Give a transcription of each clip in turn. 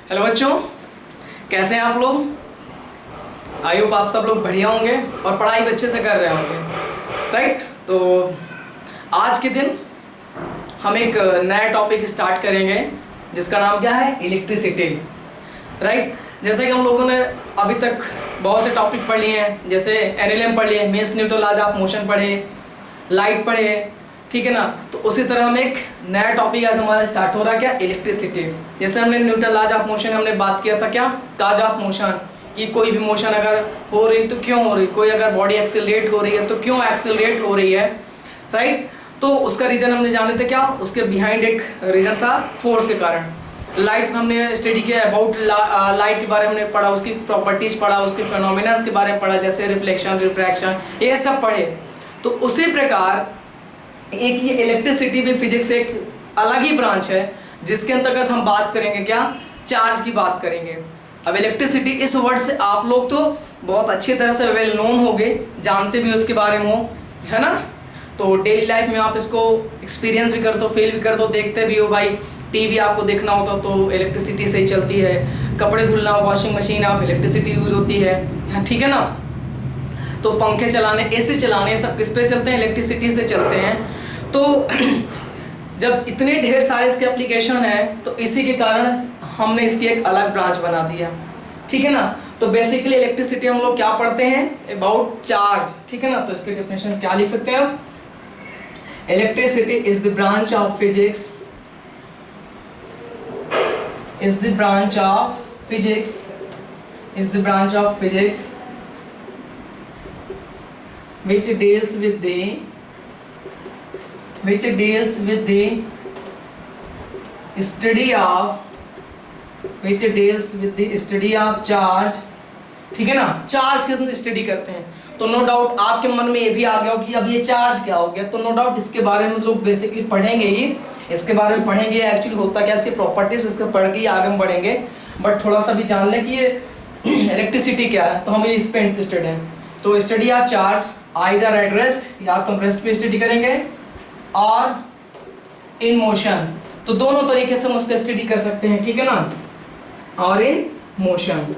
Hello बच्चों, कैसे हैं आप लोग। आई होप आप सब लोग बढ़िया होंगे और पढ़ाई भी अच्छे से कर रहे होंगे, राइट। तो आज के दिन हम एक नया टॉपिक स्टार्ट करेंगे जिसका नाम क्या है, इलेक्ट्रिसिटी, राइट। जैसे कि हम लोगों ने अभी तक बहुत से टॉपिक पढ़ लिए हैं, जैसे एनएलएम पढ़ लिए, means Newton laws of motion पढ़े, लाइट पढ़े, ठीक है ना। तो उसी तरह हम एक नया टॉपिक आज हमारा स्टार्ट हो रहा है, क्या, इलेक्ट्रिसिटी। जैसे हमने न्यूटन लॉज ऑफ मोशन हमने बात किया था, क्या, लॉज ऑफ मोशन, कि कोई भी मोशन अगर हो रही तो क्यों हो रही, कोई अगर बॉडी एक्सेलरेट हो रही है तो क्यों एक्सेलरेट हो रही है, राइट। तो उसका रीजन हमने जाने थे, क्या, उसके बिहाइंड एक रीजन था फोर्स के कारण। लाइट हमने स्टडी किया, अबाउट लाइट के बारे में हमने पढ़ा, उसकी प्रॉपर्टीज पढ़ा, उसके फिनोमिना के बारे में पढ़ा, जैसे रिफ्लेक्शन, रिफ्रैक्शन, ये सब पढ़े। तो उसी प्रकार एक ये इलेक्ट्रिसिटी भी फिजिक्स एक अलग ही ब्रांच है जिसके अंतर्गत हम बात करेंगे, क्या, चार्ज की बात करेंगे। अब इलेक्ट्रिसिटी इस वर्ड से आप लोग तो बहुत अच्छी तरह से वेल नोन होंगे, जानते भी उसके बारे में हो, है ना। तो डेली लाइफ में आप इसको एक्सपीरियंस भी करते हो, फील भी करते हो, देखते भी हो। भाई टीवी आपको देखना होता तो इलेक्ट्रिसिटी से ही चलती है, कपड़े धुलना, वॉशिंग मशीन आप इलेक्ट्रिसिटी यूज होती है, ठीक है ना। तो पंखे चलाने, एसी चलाने, सब किस पे चलते हैं, इलेक्ट्रिसिटी से चलते हैं। तो जब इतने ढेर सारे इसके एप्लीकेशन है तो इसी के कारण हमने इसकी एक अलग ब्रांच बना दिया, ठीक है ना। तो बेसिकली इलेक्ट्रिसिटी हम लोग क्या पढ़ते हैं, अबाउट चार्ज, ठीक है ना। तो इसकी डेफिनेशन क्या लिख सकते हैं आप, electricity is the branch of physics, is the branch of physics, is the branch of physics which deals with the study of charge, ठीक है ना। चार्ज की हम स्टडी करते हैं तो नो डाउट आपके मन में ये भी आ गया हो कि अब ये चार्ज क्या हो गया। तो नो डाउट इसके बारे में लोग बेसिकली पढ़ेंगे ही, इसके बारे में पढ़ेंगे एक्चुअली होता क्या, इसकी प्रॉपर्टीज उसके पढ़ के ही आगे हम बढ़ेंगे। बट थोड़ा सा भी जान लें कि ये इलेक्ट्रिसिटी क्या है, तो हम इस पे इंटरेस्टेड हैं। तो study of charge either at rest, या तो हम रेस्ट पे स्टडी करेंगे, और इन मोशन, तो दोनों तरीके से हम उसका स्टडी कर सकते हैं, ठीक है ना, और इन मोशन।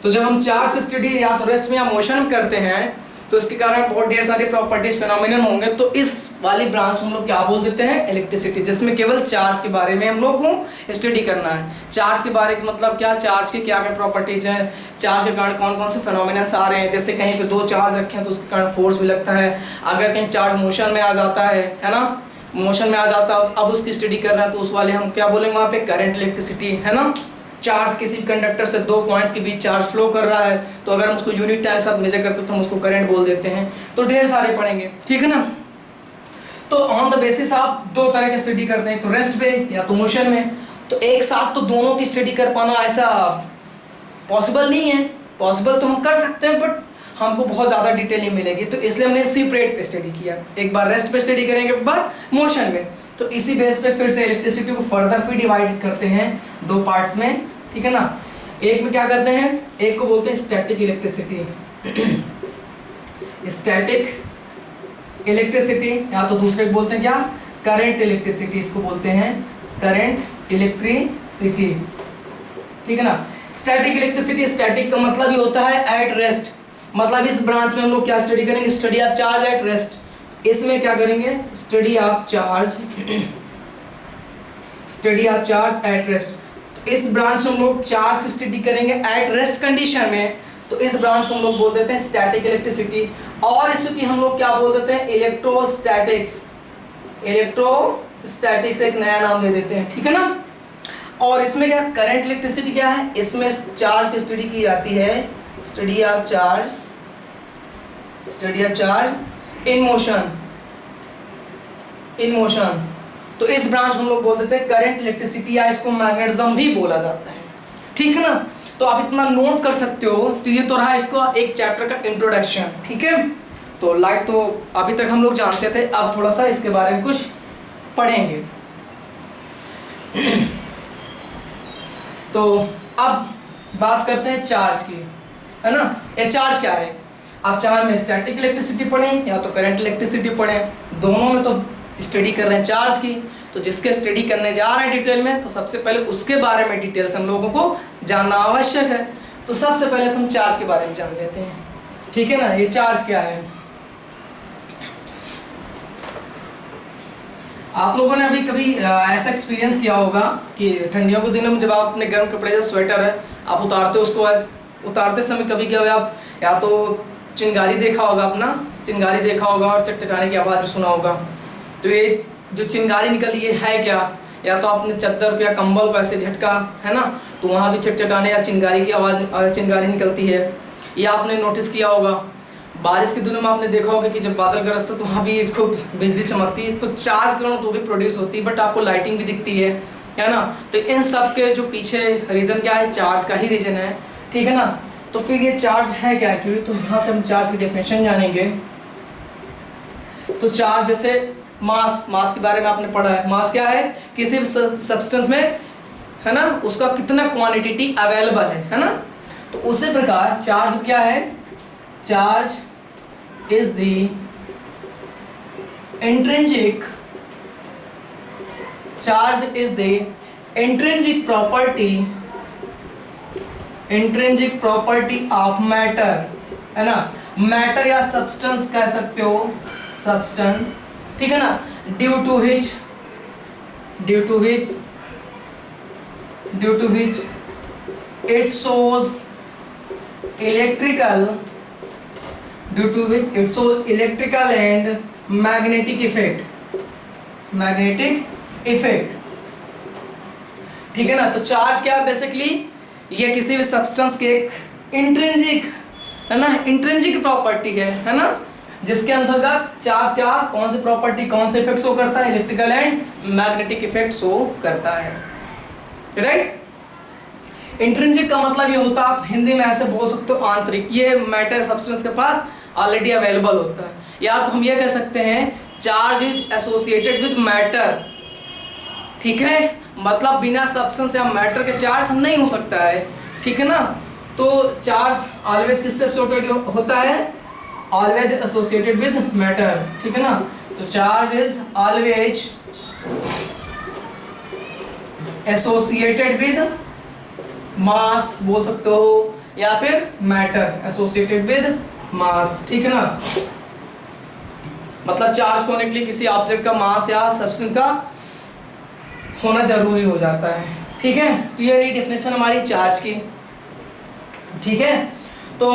तो जब हम चार्ज की स्टडी या तो रेस्ट में या मोशन में करते हैं तो इसके कारण बहुत ढेर सारी प्रॉपर्टीज फिनोमिनन होंगे। तो इस वाली ब्रांच हम लोग क्या बोल देते हैं, इलेक्ट्रिसिटी, जिसमें केवल चार्ज के बारे में हम लोग को स्टडी करना है। चार्ज के बारे में मतलब क्या, चार्ज के क्या क्या प्रॉपर्टीज हैं, चार्ज के कारण कौन कौन से फिनोमिनन्स आ रहे हैं। जैसे कहीं पे दो चार्ज रखे हैं तो उसके कारण फोर्स भी लगता है, अगर कहीं चार्ज मोशन में आ जाता है ना, मोशन में आ जाता है, अब उसकी स्टडी कर रहे हैं तो उस वाले हम क्या बोलेंगे वहाँ पे, करंट इलेक्ट्रिसिटी, है ना। चार्ज किसी कंडक्टर से दो पॉइंट्स के बीच चार्ज फ्लो कर रहा है तो अगर हम उसको यूनिट टाइम साथ मेजर करते तो हम उसको करंट बोल देते हैं। तो ढेर सारे पढ़ेंगे, ठीक है ना। तो ऑन द बेसिस आप दो तरह की स्टडी करते हैं, तो रेस्ट पे या तो मोशन में। तो एक साथ तो दोनों की स्टडी कर पाना ऐसा पॉसिबल नहीं है, पॉसिबल तो हम कर सकते हैं बट हमको बहुत ज़्यादा डिटेलिंग मिलेगी। तो इसलिए हमने सेपरेट पे स्टडी किया, एक बार रेस्ट पे स्टडी करेंगे, एक बार मोशन में। तो इसी बेस पे फिर से इलेक्ट्रिसिटी को फर्दर फिर डिवाइड करते हैं दो पार्ट्स में, ठीक है ना। एक में क्या करते हैं, एक को बोलते हैं स्टैटिक इलेक्ट्रिसिटी, स्टैटिक इलेक्ट्रिसिटी, या तो दूसरे को बोलते हैं क्या, करंट इलेक्ट्रिसिटी, इसको बोलते हैं करंट इलेक्ट्रिसिटी, ठीक है ना। स्टैटिक इलेक्ट्रिसिटी, स्टैटिक का मतलब ही होता है एट रेस्ट, मतलब इस ब्रांच में हम लोग क्या स्टडी करेंगे, study of charge at rest. इसमें क्या करेंगे, study of charge, study of charge at rest. तो इस ब्रांच में हम लोग चार्ज की स्टडी करेंगे एट रेस्ट कंडीशन में, तो इस ब्रांच को हम लोग बोल देते हैं स्टैटिक इलेक्ट्रिसिटी। और इसकी हम लोग क्या बोल देते हैं, इलेक्ट्रोस्टैटिक्स, इलेक्ट्रोस्टैटिक्स एक नया नाम दे देते हैं, ठीक है ना। और इसमें क्या, करंट इलेक्ट्रिसिटी क्या है, इसमें चार्ज की स्टडी की जाती है, study of charge, study of charge in motion, in motion. तो इस ब्रांच हम लोग बोल देते हैं करंट इलेक्ट्रिसिटी, या इसको मैग्नेटिज्म भी बोला जाता है, ठीक है ना। तो आप इतना नोट कर सकते हो। तो ये तो रहा इसको एक चैप्टर का इंट्रोडक्शन, ठीक है। तो लाइट तो अभी तक हम लोग जानते थे, अब थोड़ा सा इसके बारे में कुछ पढ़ेंगे। तो अब बात करते हैं चार्ज की, है ना। ये चार्ज क्या है, आप चाहे में स्टैटिक इलेक्ट्रिसिटी पढ़ें या तो करंट इलेक्ट्रिसिटी पढ़ें, दोनों में तो स्टडी कर रहे हैं चार्ज की। तो जिसके स्टडी करने जा रहे हैं डिटेल में, तो सबसे पहले उसके बारे में डिटेल्स हम लोगों को जानना आवश्यक है। तो सबसे पहले तुम चार्ज के बारे में जान लेते हैं, ठीक है ना। ये चार्ज क्या है, आप लोगों ने अभी कभी ऐसा एक्सपीरियंस किया होगा कि ठंडियों के दिनों में जब आप अपने गर्म कपड़े, जो स्वेटर है आप उतारते हो, उसको उतारते समय कभी क्या हुआ, आप या तो चिंगारी देखा होगा, अपना चिंगारी देखा होगा और चटचटाने की आवाज़ भी सुना होगा। तो ये जो चिंगारी निकली ये है क्या, या तो आपने चादर को या कंबल को ऐसे झटका है ना, तो वहाँ भी चटचटाने या चिंगारी की आवाज़, चिंगारी निकलती है। या आपने नोटिस किया होगा बारिश के दिनों में आपने देखा होगा कि जब बादल गरजते तो वहाँ भी खूब बिजली चमकती है, तो चार्ज करो तो भी प्रोड्यूस होती है, बट आपको लाइटिंग भी दिखती है ना। तो इन सब के जो पीछे रीज़न क्या है, चार्ज का ही रीज़न है, ठीक है ना। तो फिर ये चार्ज है क्या एक्चुअली, तो यहाँ से हम चार्ज की डेफिनेशन जानेंगे। तो चार्ज जैसे मास के बारे में आपने पढ़ा है, मास क्या है, किसी भी सब्सटेंस में है ना उसका कितना क्वांटिटी अवेलेबल है ना। तो उसी प्रकार चार्ज क्या है, charge is the intrinsic, charge is the intrinsic property of matter, है ना। मैटर या सब्सटेंस कह सकते हो, सब्सटेंस, ठीक है ना। Due to which it shows electrical, due to which it shows electrical and magnetic effect, ठीक है ना। तो चार्ज क्या बेसिकली, ये किसी भी सब्सटेंस के एक इंट्रिंसिक, है ना, इंट्रिंसिक प्रॉपर्टी है ना, जिसके अंतर्गत चार्ज क्या, कौन सी प्रॉपर्टी, कौन से इफेक्ट शो करता है, electrical and magnetic effect show करता है, राइट। इंट्रिंसिक का मतलब ये होता है, आप हिंदी में ऐसे बोल सकते हो आंतरिक, ये मैटर सब्सटेंस के पास ऑलरेडी अवेलेबल होता है। या तो हम ये कह सकते हैं charge is associated with matter, ठीक है, मतलब बिना सब्सटेंस या मैटर के चार्ज नहीं हो सकता है, ठीक है ना। तो चार्ज ऑलवेज किससे एसोसिएटेड होता है, ऑलवेज एसोसिएटेड विद मैटर, ठीक है ना। तो charge is always associated with mass बोल सकते हो, या फिर मैटर एसोसिएटेड विद मास, ठीक है ना। मतलब चार्ज होने के लिए किसी ऑब्जेक्ट का मास या सब्सटेंस का होना जरूरी हो जाता है, ठीक है। तो ये रही डेफिनेशन हमारी चार्ज की, ठीक है। तो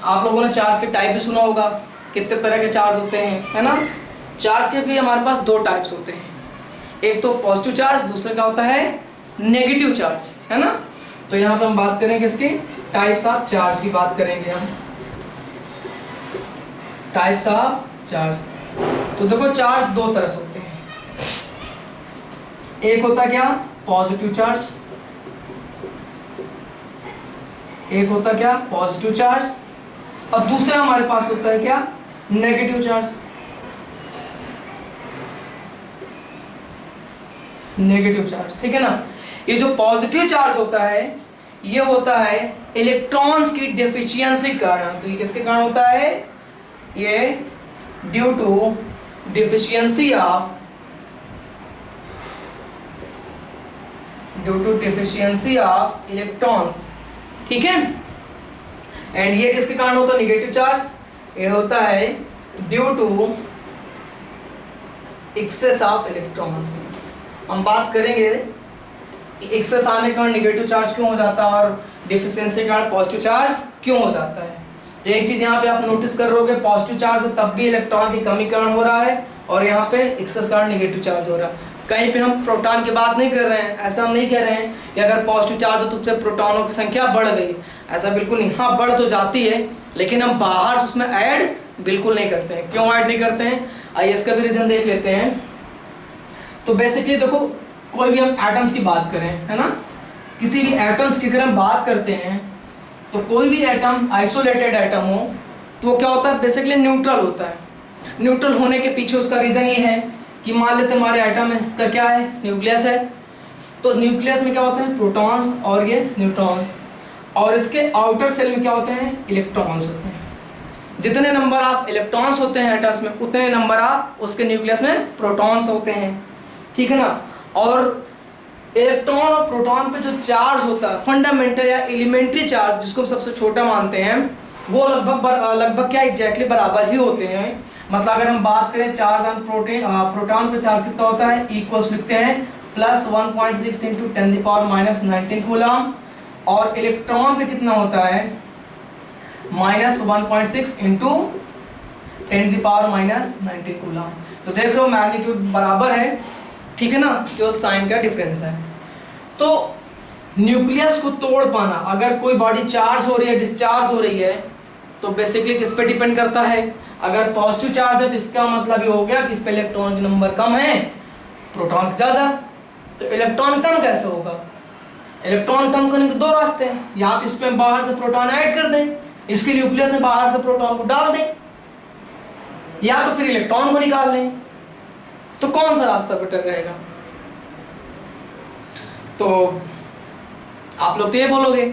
आप लोगों ने चार्ज के टाइप भी सुना होगा, कितने तरह के चार्ज होते हैं, है ना। चार्ज के भी हमारे पास दो टाइप्स होते हैं, एक तो पॉजिटिव चार्ज, दूसरा क्या होता है नेगेटिव चार्ज, है ना। तो यहाँ पे हम बात करेंगे इसकी टाइप्स ऑफ चार्ज की बात करेंगे हम, टाइप्स ऑफ चार्ज। तो देखो चार्ज दो तरह से होते हैं, एक होता क्या पॉजिटिव चार्ज, एक होता क्या पॉजिटिव चार्ज, और दूसरा हमारे पास होता है क्या नेगेटिव चार्ज, नेगेटिव चार्ज, ठीक है ना। ये जो पॉजिटिव चार्ज होता है ये होता है इलेक्ट्रॉन्स की डेफिशिएंसी के कारण। तो ये किसके कारण होता है, ये due to deficiency of electrons, ठीक है। एंड ये किसके कारण होता है नेगेटिव चार्ज, ये होता है due to excess of electrons. हम बात करेंगे एक्सेस आने के कारण नेगेटिव चार्ज क्यों हो जाता है और डिफिशिएंसी के कारण पॉजिटिव चार्ज क्यों हो जाता है। तो एक चीज यहाँ पे आप नोटिस कर रहे हो, पॉजिटिव चार्ज तब भी इलेक्ट्रॉन की कमी कारण हो रहा है, और यहाँ पे एक्सेस कारण नेगेटिव चार्ज हो रहा है। कहीं पे हम प्रोटॉन की बात नहीं कर रहे हैं, ऐसा हम नहीं कह रहे हैं कि अगर पॉजिटिव चार्ज हो तो उससे प्रोटॉनों की संख्या बढ़ गई, ऐसा बिल्कुल नहीं। हाँ बढ़ तो जाती है, लेकिन हम बाहर से उसमें ऐड बिल्कुल नहीं करते हैं। क्यों ऐड नहीं करते हैं, आइए इसका भी रीजन देख लेते हैं। तो बेसिकली देखो, कोई भी हम एटम्स की बात करें, है ना, किसी भी एटम्स की अगर हम बात करते हैं तो कोई भी एटम आइसोलेटेड एटम हो तो वो क्या होता है, बेसिकली न्यूट्रल होता है। न्यूट्रल होने के पीछे उसका रीज़न ये है कि मान लेते हमारे एटम है, इसका क्या है न्यूक्लियस है, तो न्यूक्लियस में क्या होते हैं प्रोटॉन्स और ये न्यूट्रॉन्स, और इसके आउटर सेल में क्या होते हैं इलेक्ट्रॉन्स होते हैं। जितने नंबर ऑफ इलेक्ट्रॉन्स होते हैं एटम्स में उतने नंबर ऑफ उसके न्यूक्लियस में प्रोटॉन्स होते हैं, ठीक है ना। और इलेक्ट्रॉन और प्रोटॉन पे जो चार्ज होता है फंडामेंटल या एलिमेंट्री चार्ज जिसको हम सबसे छोटा मानते हैं वो लगभग क्या एग्जैक्टली बराबर ही होते हैं। मतलब अगर हम बात करें चार्ज ऑन प्रोटॉन पे चार्ज कितना होता है इक्वल्स लिखते हैं प्लस 1.6 इंटू 10⁻⁹ कूलम, और इलेक्ट्रॉन पे कितना होता है -1.6 इंटू 10⁻⁻⁹ कूलम। तो देख रहे हो मैग्नीट्यूड बराबर है, ठीक है ना, केवल साइन का डिफरेंस है। तो न्यूक्लियस को तोड़ पाना, अगर कोई बॉडी चार्ज हो रही है डिस्चार्ज हो रही है तो बेसिकली किस पे डिपेंड करता है। अगर पॉजिटिव चार्ज है तो इसका मतलब ये हो गया कि इस पे इलेक्ट्रॉन के नंबर कम है प्रोटॉन ज़्यादा। तो इलेक्ट्रॉन कम कैसे होगा, इलेक्ट्रॉन कम करने के दो रास्ते हैं, या तो इस पे हम बाहर से प्रोटॉन ऐड कर दें, इसके न्यूक्लियस में बाहर से प्रोटॉन को डाल दें, या तो फिर इलेक्ट्रॉन को निकाल लें। तो कौन सा रास्ता बेटर रहेगा? तो आप लोग तो ये बोलोगे,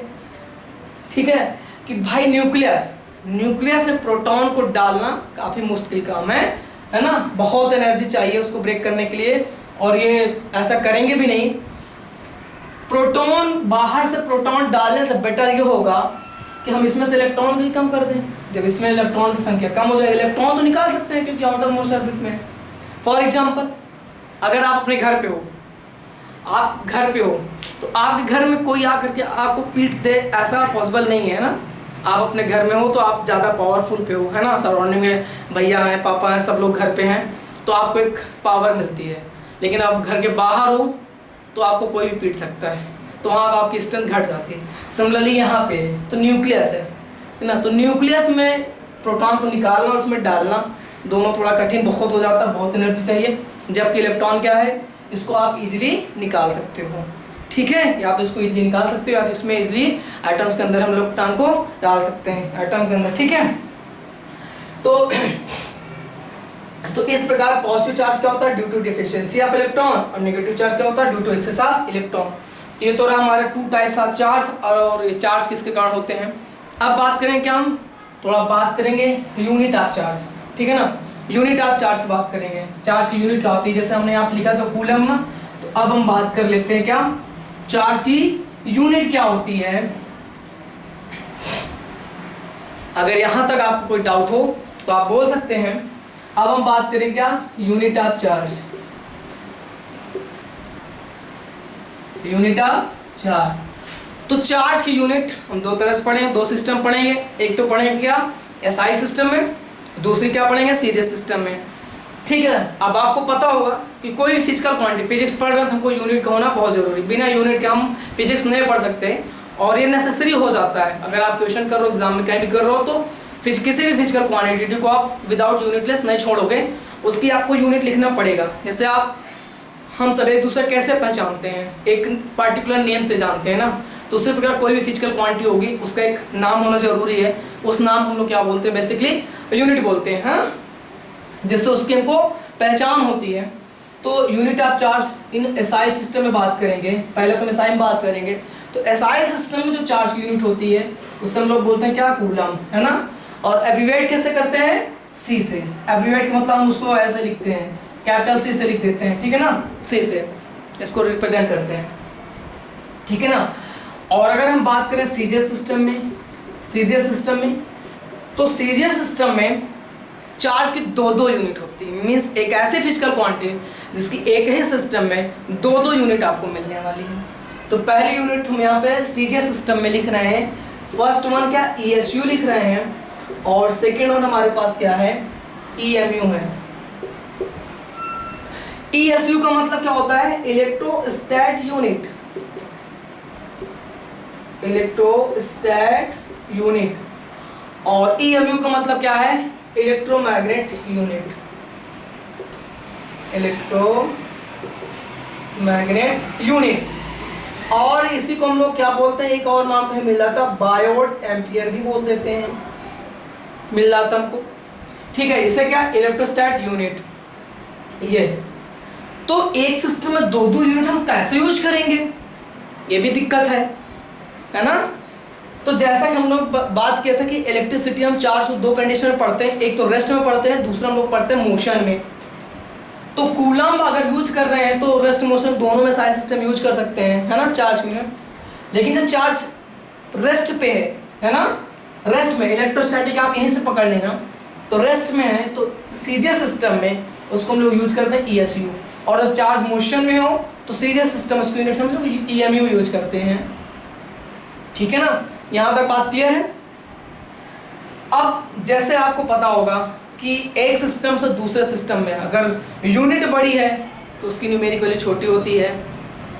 ठीक है, कि भाई न्यूक्लियस से प्रोटॉन को डालना काफी मुश्किल काम है ना, बहुत एनर्जी चाहिए उसको ब्रेक करने के लिए, और ये ऐसा करेंगे भी नहीं। प्रोटॉन बाहर से प्रोटॉन डालने से बेटर ये होगा कि हम इसमें से इलेक्ट्रॉन को ही कम कर दें। जब इसमें इलेक्ट्रॉन की संख्या कम हो जाए, इलेक्ट्रॉन तो निकाल सकते हैं क्योंकि आउटर मोस्ट ऑर्बिट में है। फॉर एग्जाम्पल अगर आप अपने घर पे हो, आप घर पे हो तो आपके घर में कोई आकर के आपको पीट दे ऐसा पॉसिबल नहीं है ना। आप अपने घर में हो तो आप ज़्यादा पावरफुल पे हो, है ना, सराउंडिंग में भैया हैं पापा हैं सब लोग घर पे हैं तो आपको एक पावर मिलती है। लेकिन आप घर के बाहर हो तो आपको कोई भी पीट सकता है, तो वहाँ पर आपकी स्ट्रेंथ घट जाती है। सिमिलरली यहाँ पे तो न्यूक्लियस है ना, तो न्यूक्लियस में प्रोटॉन को निकालना और उसमें डालना दोनों थोड़ा कठिन बहुत हो जाता है, बहुत एनर्जी चाहिए। जबकि इलेक्ट्रॉन क्या है, इसको आप इजीली निकाल सकते हो, ठीक है, या तो इसको इजीली निकाल सकते हो या तो इसमें इजीली एटम्स के अंदर हम लोग प्रोटॉन को डाल सकते हैं एटम के अंदर, ठीक है। तो इस प्रकार पॉजिटिव चार्ज क्या होता है due to deficiency of electron, और नेगेटिव चार्ज क्या होता है due to excess of electron. ये तो रहा हमारे टू टाइप्स ऑफ चार्ज, और ये चार्ज किसके कारण होते हैं। अब बात करें क्या, हम थोड़ा बात करेंगे यूनिट ऑफ चार्ज, ठीक है ना, यूनिट ऑफ चार्ज की बात करेंगे। चार्ज की यूनिट क्या होती है, जैसे हमने यहाँ पे लिखा तो कूलम ना, तो अब हम बात कर लेते हैं क्या चार्ज की यूनिट क्या होती है। अगर यहाँ तक आपको कोई डाउट हो तो आप बोल सकते हैं। अब हम बात करें क्या unit of charge, unit of charge. तो चार्ज की यूनिट हम दो तरह से पढ़ेंगे, दो सिस्टम पढ़ेंगे। एक तो पढ़ेंगे क्या एसआई सिस्टम में, दूसरी क्या पढ़ेंगे सीरीज सिस्टम में, ठीक है। अब आपको पता होगा कि कोई भी फिजिकल क्वांटिटी, फिजिक्स पढ़ रहे हैं तो हमको यूनिट का होना बहुत जरूरी, बिना यूनिट के हम फिजिक्स नहीं पढ़ सकते, और ये नेसेसरी हो जाता है। अगर आप क्वेश्चन कर रहे हो एग्जाम में कहीं भी कर रहे हो तो किसी भी फिजिकल क्वांटिटी को आप विदाउट यूनिटलेस नहीं छोड़ोगे, उसकी आपको यूनिट लिखना पड़ेगा। जैसे हम सब एक दूसरे कैसे पहचानते हैं, एक पार्टिकुलर नेम से जानते हैं ना, तो उसी प्रकार कोई भी फिजिकल क्वांटिटी होगी उसका एक नाम होना जरूरी है। उस नाम हम लोग क्या बोलते हैं, बेसिकली यूनिट बोलते हैं, हाँ, जिससे उसकी हमको पहचान होती है। तो unit of charge in SI system में बात करेंगे, पहले तो हम एसआई में बात करेंगे। तो एसआई सिस्टम में जो चार्ज की यूनिट होती है उससे हम लोग बोलते हैं क्या कूलम, है ना। और एब्रीवेट कैसे करते हैं, सी से। एब्रीवेट का मतलब हम उसको ऐसे लिखते हैं, कैपिटल सी से लिख देते हैं, ठीक है ना, सी से इसको रिप्रेजेंट करते हैं, ठीक है ना। और अगर हम बात करें सीजीएस सिस्टम में, तो सीजीएस सिस्टम में चार्ज की दो यूनिट होती है। मीन्स एक ऐसी फिजिकल क्वांटिटी जिसकी एक ही सिस्टम में दो यूनिट आपको मिलने वाली है। तो पहली यूनिट हम यहाँ पे सीजीएस सिस्टम में लिख रहे हैं, फर्स्ट वन क्या ईएसयू लिख रहे हैं, और सेकेंड वन हमारे पास क्या है ईएमयू है। ईएसयू का मतलब क्या होता है, इलेक्ट्रोस्टैट यूनिट, और ईएमयू का मतलब क्या है इलेक्ट्रोमैग्नेट यूनिट। और इसी को हम लोग क्या बोलते हैं, एक और नाम पे मिल जाता बायोट एम्पियर भी बोल देते हैं, मिल जाता हमको, ठीक है। इसे क्या इलेक्ट्रोस्टैट यूनिट। ये तो एक सिस्टम में दो यूनिट हम कैसे यूज करेंगे, ये भी दिक्कत है ना। तो जैसा कि हम लोग बात किया था कि इलेक्ट्रिसिटी हम चार्ज को दो कंडीशन में पढ़ते हैं, एक तो रेस्ट में पढ़ते हैं, दूसरा हम लोग पढ़ते हैं मोशन में। तो कूलम अगर यूज कर रहे हैं तो रेस्ट मोशन दोनों में सारे सिस्टम यूज कर सकते हैं, है ना, चार्ज यूनिट। लेकिन जब चार्ज रेस्ट पे है ना, रेस्ट में इलेक्ट्रोस्टैटिक आप यहीं से पकड़ लेना, तो रेस्ट में है तो सीजीएस सिस्टम में उसको हम लोग यूज करते हैं ईएसयू, और जब चार्ज मोशन में हो तो सीजीएस सिस्टम उसको यूनिट हम लोग ईएमयू यूज करते हैं। ठीक है ना, यहाँ तक बात क्लियर है। अब जैसे आपको पता होगा कि एक सिस्टम से दूसरे सिस्टम में अगर यूनिट बड़ी है तो उसकी न्यूमेरिक वैल्यू छोटी होती है,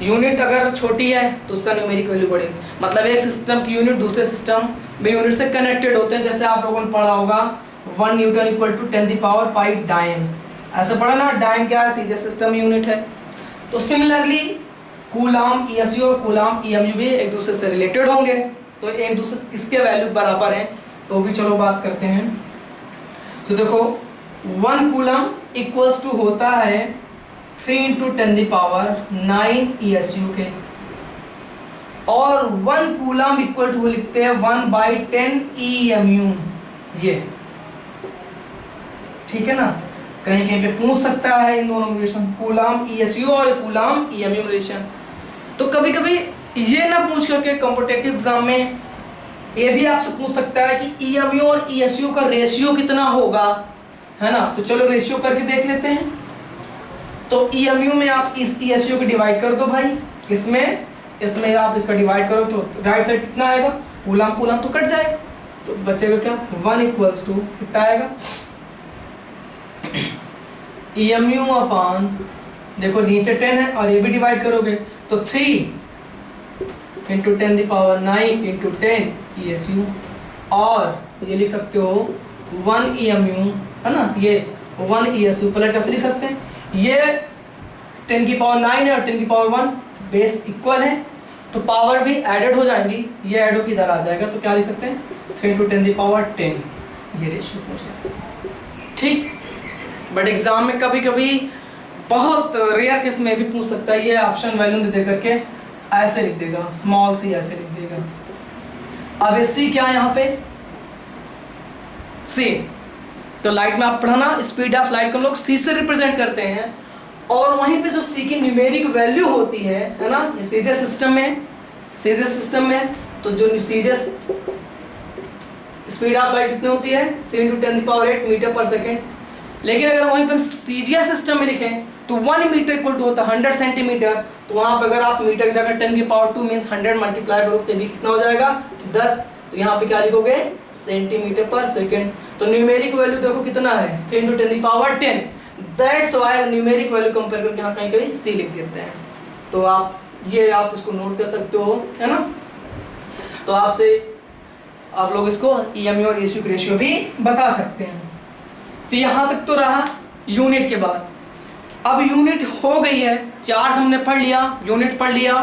यूनिट अगर छोटी है तो उसका न्यूमेरिक वैल्यू बड़ी, मतलब एक सिस्टम की यूनिट दूसरे सिस्टम में यूनिट से कनेक्टेड होते हैं। जैसे आप लोगों ने पढ़ा होगा 1 न्यूटन इक्वल टू 10⁵ डायन, ऐसे पढ़ा ना, डायन क्या है, सीजीएस सिस्टम यूनिट है। तो सिमिलरली कूलाम ईएसयू और कूलाम ईएमयू भी एक दूसरे से रिलेटेड होंगे, तो एक दूसरे किसके वैल्यू बराबर हैं, तो भी चलो बात करते हैं। तो देखो 1 कूलम इक्वल्स टू होता है 3 × 10⁹ ESU के, और 1 कूलम इक्वल टू लिखते हैं 1/10 EMU। ये ठीक है ना, कहीं कहीं पे पूछ सकता है इन दोनों रिलेशन, कूलम ESU और कूलम EMU रिलेशन। तो कभी कभी ये ना पूछ करके कॉम्पिटिटिव एग्जाम में ये भी आपसे पूछ सकता है कि EMU और ESU का रेशियो कितना होगा, है ना। तो चलो रेशियो करके देख लेते हैं। तो EMU में आप इस ESU को डिवाइड कर दो भाई, इसमें आप इसका डिवाइड करो तो राइट साइड कितना आएगा, कूलम कूलम तो कट जाएगा, तो बचेगा क्या, 1 इक्वल्स टू कितना आएगा, EMU अपॉन, देखो नीचे 10 है और ये भी डिवाइड करोगे तो 3 × 10⁹ × 10 ESU, और ये लिख सकते हो 1 EMU, है ना, ये 1 ESU पलट कैसे लिख सकते हैं, ये 10⁹ है और 10⁵ बेस इक्वल है, तो पावर भी एडेड हो जाएंगी, ये ऐड होकर इधर आ जाएगा, तो क्या लिख सकते हैं 3 × 10⁻10, ये रेशियो पहुंच जाता है। ठीक, बट एग्जाम में कभी कभी बहुत रेयर केस में भी पूछ सकता है, ये ऑप्शन वैल्यू दे करके ऐसे लिख देगा, स्मॉल सी ऐसे लिख देगा। अब ये सी क्या है यहाँ पे, सी, तो लाइट में आप पढ़ाना, स्पीड ऑफ लाइट को हम लोग सी से रिप्रेजेंट करते हैं, और वहीं पे जो सी की न्यूमेरिक वैल्यू होती है ना, ये सीजीएस सिस्टम में तो जो सीजीएस स्पीड ऑफ लाइट कितनी होती है 3 × 10⁸ मीटर पर सेकेंड। लेकिन अगर वहीं पे हम सीजीएस सिस्टम में लिखें तो 1 मीटर इक्वल टू होता है 100 सेंटीमीटर, तो वहाँ पर अगर आप मीटर की जगह 10⁻2 मीन्स 100 मल्टीप्लाई करो तो भी कितना हो जाएगा 10, तो यहाँ पे क्या लिखोगे सेंटीमीटर पर सेकेंड। तो न्यूमेरिक वैल्यू देखो कितना है 3 × 10⁻10, that's why numeric value compare करके यहाँ कहीं कहीं सी लिख देते हैं। तो आप इसको नोट कर सकते हो, है ना। तो आप लोग इसको EMU और ESU की रेशियो भी बता सकते हैं। तो यहाँ तक तो रहा यूनिट के बाद। अब यूनिट हो गई है, चार्ज हमने पढ़ लिया, यूनिट पढ़ लिया,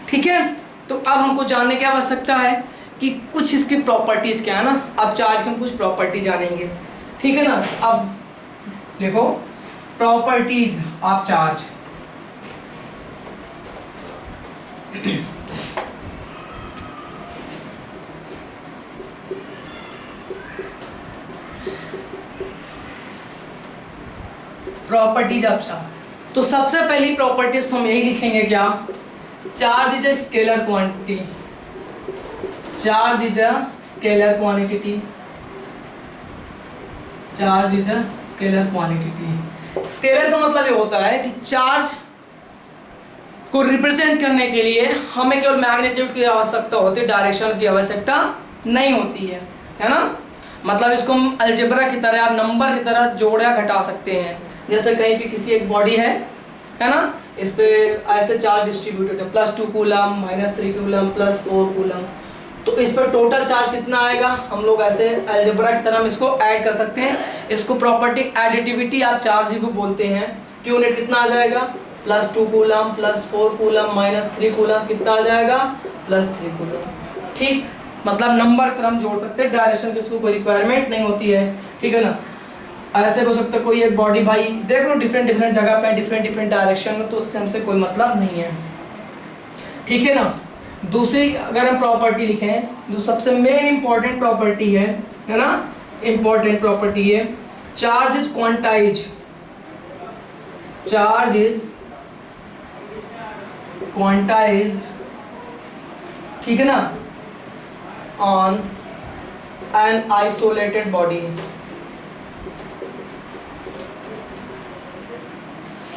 ठीक है। तो अब हमको जानने की आवश्यकता है कि कुछ इसकी प्रॉपर्टीज क्या है ना। अब चार्ज की हम कुछ प्रॉपर्टी जानेंगे, ठीक है ना। अब देखो properties of charge. Properties of charge, तो सबसे पहली प्रॉपर्टीज तो हम यही लिखेंगे क्या, charge is a scalar quantity, charge is a scalar quantity, charge is a scalar quantity. Scalar का मतलब ये होता है कि चार्ज को रिप्रेजेंट करने के लिए हमें केवल मैग्नीट्यूड की आवश्यकता होती है, डायरेक्शन की आवश्यकता नहीं होती है ना। मतलब इसको हम अलजेब्रा की तरह, नंबर की तरह जोड़ या घटा सकते हैं। जैसे कहीं भी किसी एक बॉडी है ना, इस पे ऐसे चार्ज डिस्ट्रीब्यूटेड है, +2 कूलम, -3 कूलम, +4 कूलम, तो इस पर टोटल चार्ज कितना आएगा, हम लोग ऐसे अलजेब्रा की तरह हम इसको ऐड कर सकते हैं। इसको प्रॉपर्टी एडिटिविटी आप चार्ज ही को बोलते हैं। यूनिट कितना आ जाएगा, +2 कूलम, +4 कूलम, -3 कूलम, कितना आ जाएगा +3 कूलम। ठीक, मतलब नंबर की तरह हम जोड़ सकते हैं, डायरेक्शन की इसको कोई रिक्वायरमेंट नहीं होती है, ठीक है ना। ऐसे हो सकता है कोई एक बॉडी भाई देख लो डिफरेंट जगह पे डिफरेंट डायरेक्शन में, तो उससे हमसे कोई मतलब नहीं है, ठीक है ना। दूसरी अगर हम प्रॉपर्टी लिखें, जो सबसे मेन इंपॉर्टेंट प्रॉपर्टी है ना, इंपॉर्टेंट प्रॉपर्टी है charge is quantize, charge is quantized, ठीक है ना, ऑन एन आइसोलेटेड बॉडी।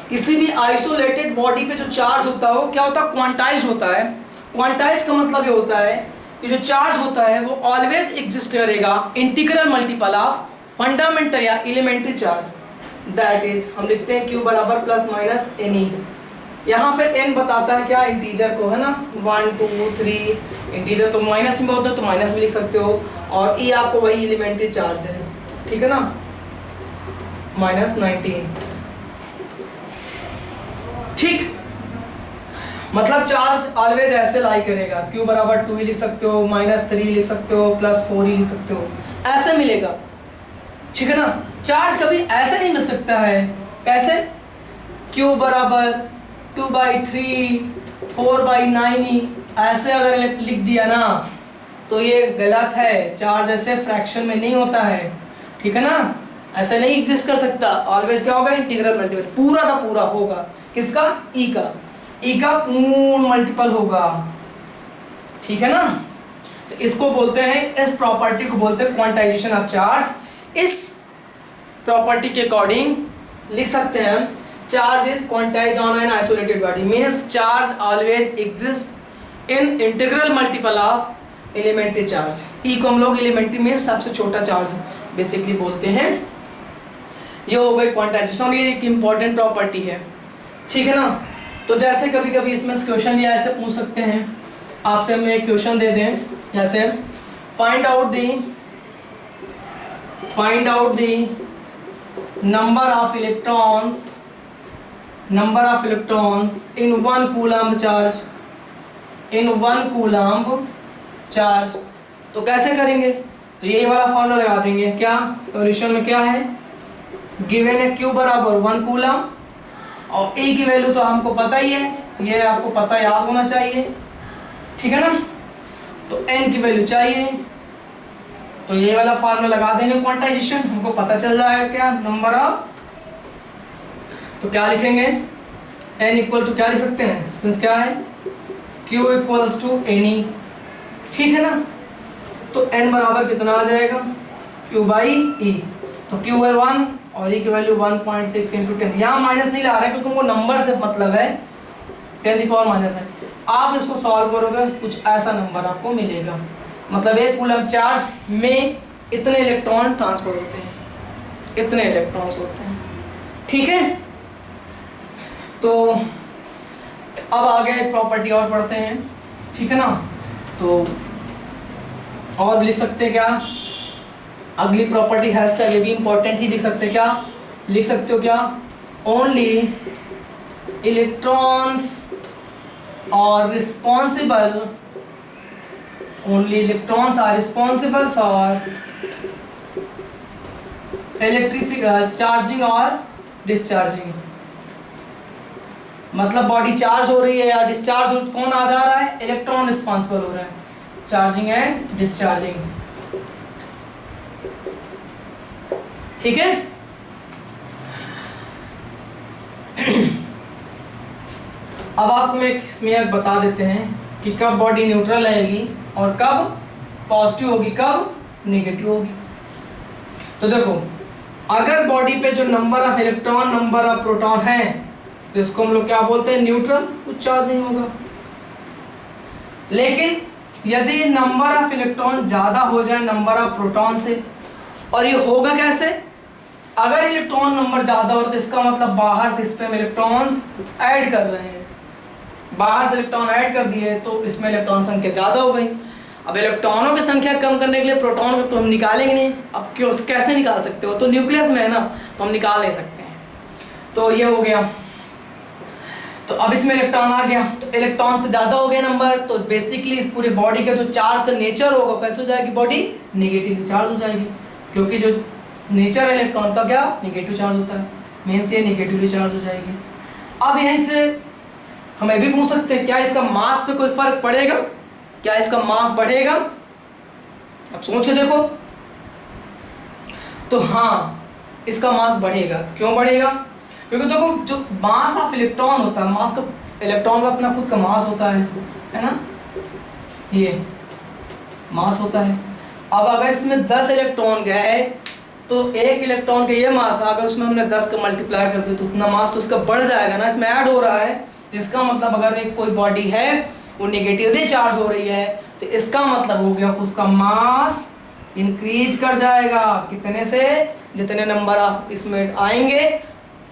किसी भी आइसोलेटेड बॉडी पे जो चार्ज होता है वो क्या होता है, क्वांटाइज होता है। क्वांटाइज का मतलब ये होता है कि जो चार्ज होता है वो ऑलवेज एग्जिस्ट करेगा इंटीग्रल मल्टीपल ऑफ फंडामेंटल या एलिमेंट्री चार्ज, दैट इज हम लिखते हैं Q बराबर प्लस माइनस एन ई। यहाँ पे n बताता है क्या, इंटीजर को, है ना, 1 2 3 इंटीजर तो माइनस में होता है तो माइनस भी लिख सकते हो, और e आपको वही एलिमेंट्री चार्ज है, ठीक है ना, -19, ठीक। मतलब चार्ज ऑलवेज ऐसे लाई करेगा, Q बराबर 2 ही लिख सकते हो, -3 लिख सकते हो, +4 ही लिख सकते हो, ऐसे मिलेगा, ठीक है ना। चार्ज कभी ऐसे नहीं मिल सकता है, कैसे, Q बराबर 2/3 4/9 ऐसे अगर लिख दिया ना तो ये गलत है। चार्ज ऐसे फ्रैक्शन में नहीं होता है, ठीक है ना, ऐसे नहीं एग्जिस्ट कर सकता। ऑलवेज क्या होगा, इंटीग्रल मल्टीपल, पूरा का पूरा होगा, किसका, ई का, ई का पूर्ण मल्टीपल होगा, ठीक है ना। तो इसको बोलते हैं, इस प्रॉपर्टी को बोलते हैं क्वांटाइजेशन ऑफ चार्ज। इस प्रॉपर्टी के अकॉर्डिंग लिख सकते हैं charge is quantize on an isolated body, means charge always exist in integral multiple of elementary charge. E को हम लोग एलिमेंट्री मींस सबसे छोटा चार्ज बेसिकली बोलते हैं। ये हो गई क्वांटाइजेशन, ये एक इंपॉर्टेंट प्रॉपर्टी है, ठीक है ना। तो जैसे कभी कभी इसमें क्वेश्चन भी ऐसे पूछ सकते हैं आपसे, हम एक क्वेश्चन दे दें जैसे find out the number of electrons in 1 coulomb charge, in 1 coulomb charge. तो कैसे करेंगे, तो यही वाला फॉर्मूला लगा देंगे। क्या सॉल्यूशन में क्या है, गिवन है Q बराबर 1 कूलम्ब और E की वैल्यू तो हमको पता ही है, ये आपको पता याद होना चाहिए, ठीक है ना। तो N की वैल्यू चाहिए, तो ये वाला फॉर्मूला लगा देंगे क्वांटाइजेशन, हमको पता चल जाएगा क्या, नंबर ऑफ, तो क्या लिखेंगे, N इक्वल टू क्या लिख सकते हैं, सिंस क्या है Q इक्वल्स टू NE, ठीक है ना। तो N बराबर कितना आ जाएगा, Q बाई E, तो Q है 1 और E की वैल्यू 1.6 इंटू 10, यहाँ माइनस नहीं ला रहे क्योंकि वो नंबर से मतलब है 10 की पावर माइनस है। आप इसको सॉल्व करोगे कुछ ऐसा नंबर आपको मिलेगा, मतलब 1 कूलम्ब चार्ज में इतने इलेक्ट्रॉन ट्रांसफर होते हैं, इतने इलेक्ट्रॉन्स होते हैं, ठीक है। तो अब आगे एक प्रॉपर्टी और पढ़ते हैं, ठीक है ना। तो और भी लिख सकते हैं क्या, अगली प्रॉपर्टी हैज का, ये भी इंपॉर्टेंट ही लिख सकते हैं, क्या लिख सकते हो, क्या only electrons are responsible, only electrons are responsible for electric charging और डिस्चार्जिंग। मतलब बॉडी चार्ज हो रही है या डिस्चार्ज, कौन आ जा रहा है, इलेक्ट्रॉन रिस्पॉन्सिबल हो रहा है, चार्जिंग एंड डिस्चार्जिंग, ठीक है। अब आपको इसमें बता देते हैं कि कब बॉडी न्यूट्रल रहेगी और कब पॉजिटिव होगी, कब नेगेटिव होगी। तो देखो, अगर बॉडी पे जो number of electron, number of proton है, तो इसको हम लोग क्या बोलते हैं, न्यूट्रल, कुछ चार्ज नहीं होगा। लेकिन यदि नंबर ऑफ इलेक्ट्रॉन ज़्यादा हो जाए नंबर ऑफ प्रोटॉन से, और ये होगा कैसे, अगर इलेक्ट्रॉन नंबर ज़्यादा हो तो इसका मतलब बाहर से इस पे हम इलेक्ट्रॉन्स ऐड कर रहे हैं, बाहर से इलेक्ट्रॉन ऐड कर दिए तो इसमें इलेक्ट्रॉन संख्या ज़्यादा हो गई। अब इलेक्ट्रॉनों की संख्या कम करने के लिए प्रोटॉन को तो हम निकालेंगे नहीं, अब क्यों, कैसे निकाल सकते हो, तो न्यूक्लियस में है ना, तो हम निकाल नहीं सकते हैं। तो ये हो गया, तो अब इसमें इलेक्ट्रॉन आ गया, तो इलेक्ट्रॉन से ज़्यादा हो गया नंबर, तो बेसिकली इस पूरे बॉडी का जो चार्ज का नेचर होगा कैसे हो जाएगी, बॉडी नेगेटिव चार्ज हो जाएगी, क्योंकि जो नेचर है इलेक्ट्रॉन का क्या, नेगेटिव चार्ज होता है, मीन्स ये नेगेटिवली चार्ज हो जाएगी। अब यहीं से हम ये भी पूछ सकते हैं क्या इसका मास पे कोई फर्क पड़ेगा, क्या इसका मास बढ़ेगा? अब सोच के देखो। तो हाँ, इसका मास बढ़ेगा। क्यों बढ़ेगा? क्योंकि देखो जो मास ऑफ इलेक्ट्रॉन होता है, मास का, इलेक्ट्रॉन का अपना खुद का मास होता है ना, ये मास होता है। अब अगर इसमें 10 इलेक्ट्रॉन गए तो एक इलेक्ट्रॉन का ये मास, अगर उसमें हमने 10 का मल्टीप्लाई कर दिया तो उतना मास तो उसका बढ़ जाएगा ना, इसमें ऐड हो रहा है। तो इसका मतलब अगर एक कोई बॉडी है वो नेगेटिवली चार्ज हो रही है, तो इसका मतलब हो गया उसका मास इंक्रीज कर जाएगा। कितने से? जितने नंबर आप इसमें आएंगे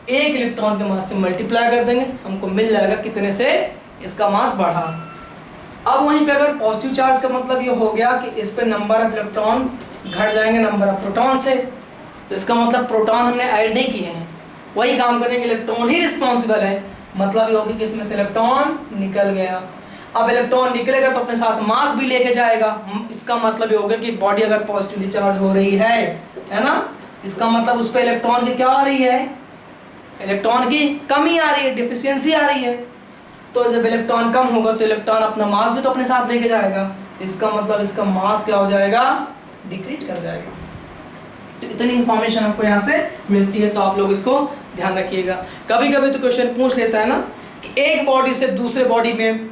एक इलेक्ट्रॉन के मास से मल्टीप्लाई कर देंगे, हमको मिल जाएगा कितने से इसका मास बढ़ा। अब वहीं पे अगर पॉजिटिव चार्ज का मतलब ये हो गया कि इस पे नंबर ऑफ इलेक्ट्रॉन घट जाएंगे नंबर ऑफ प्रोटॉन से, तो इसका मतलब प्रोटॉन हमने ऐड नहीं किए हैं, वही काम करेंगे, इलेक्ट्रॉन ही रिस्पॉन्सिबल है। मतलब ये होगा कि इसमें से इलेक्ट्रॉन निकल गया। अब इलेक्ट्रॉन निकलेगा तो अपने साथ मास भी लेके जाएगा। इसका मतलब ये होगा कि बॉडी अगर पॉजिटिवली चार्ज हो रही है ना, इसका मतलब उस पर इलेक्ट्रॉन की क्या आ रही है? इलेक्ट्रॉन की कमी आ रही है, डिफिशियंसी आ रही है। तो जब इलेक्ट्रॉन कम होगा तो इलेक्ट्रॉन अपना मास भी तो अपने साथ लेके जाएगा, इसका मतलब इसका मास क्या हो जाएगा? डिक्रीज कर जाएगा। तो इतनी इंफॉर्मेशन आपको यहाँ से मिलती है, तो आप लोग इसको ध्यान रखिएगा। कभी कभी तो क्वेश्चन पूछ लेता है ना कि एक बॉडी से दूसरे बॉडी में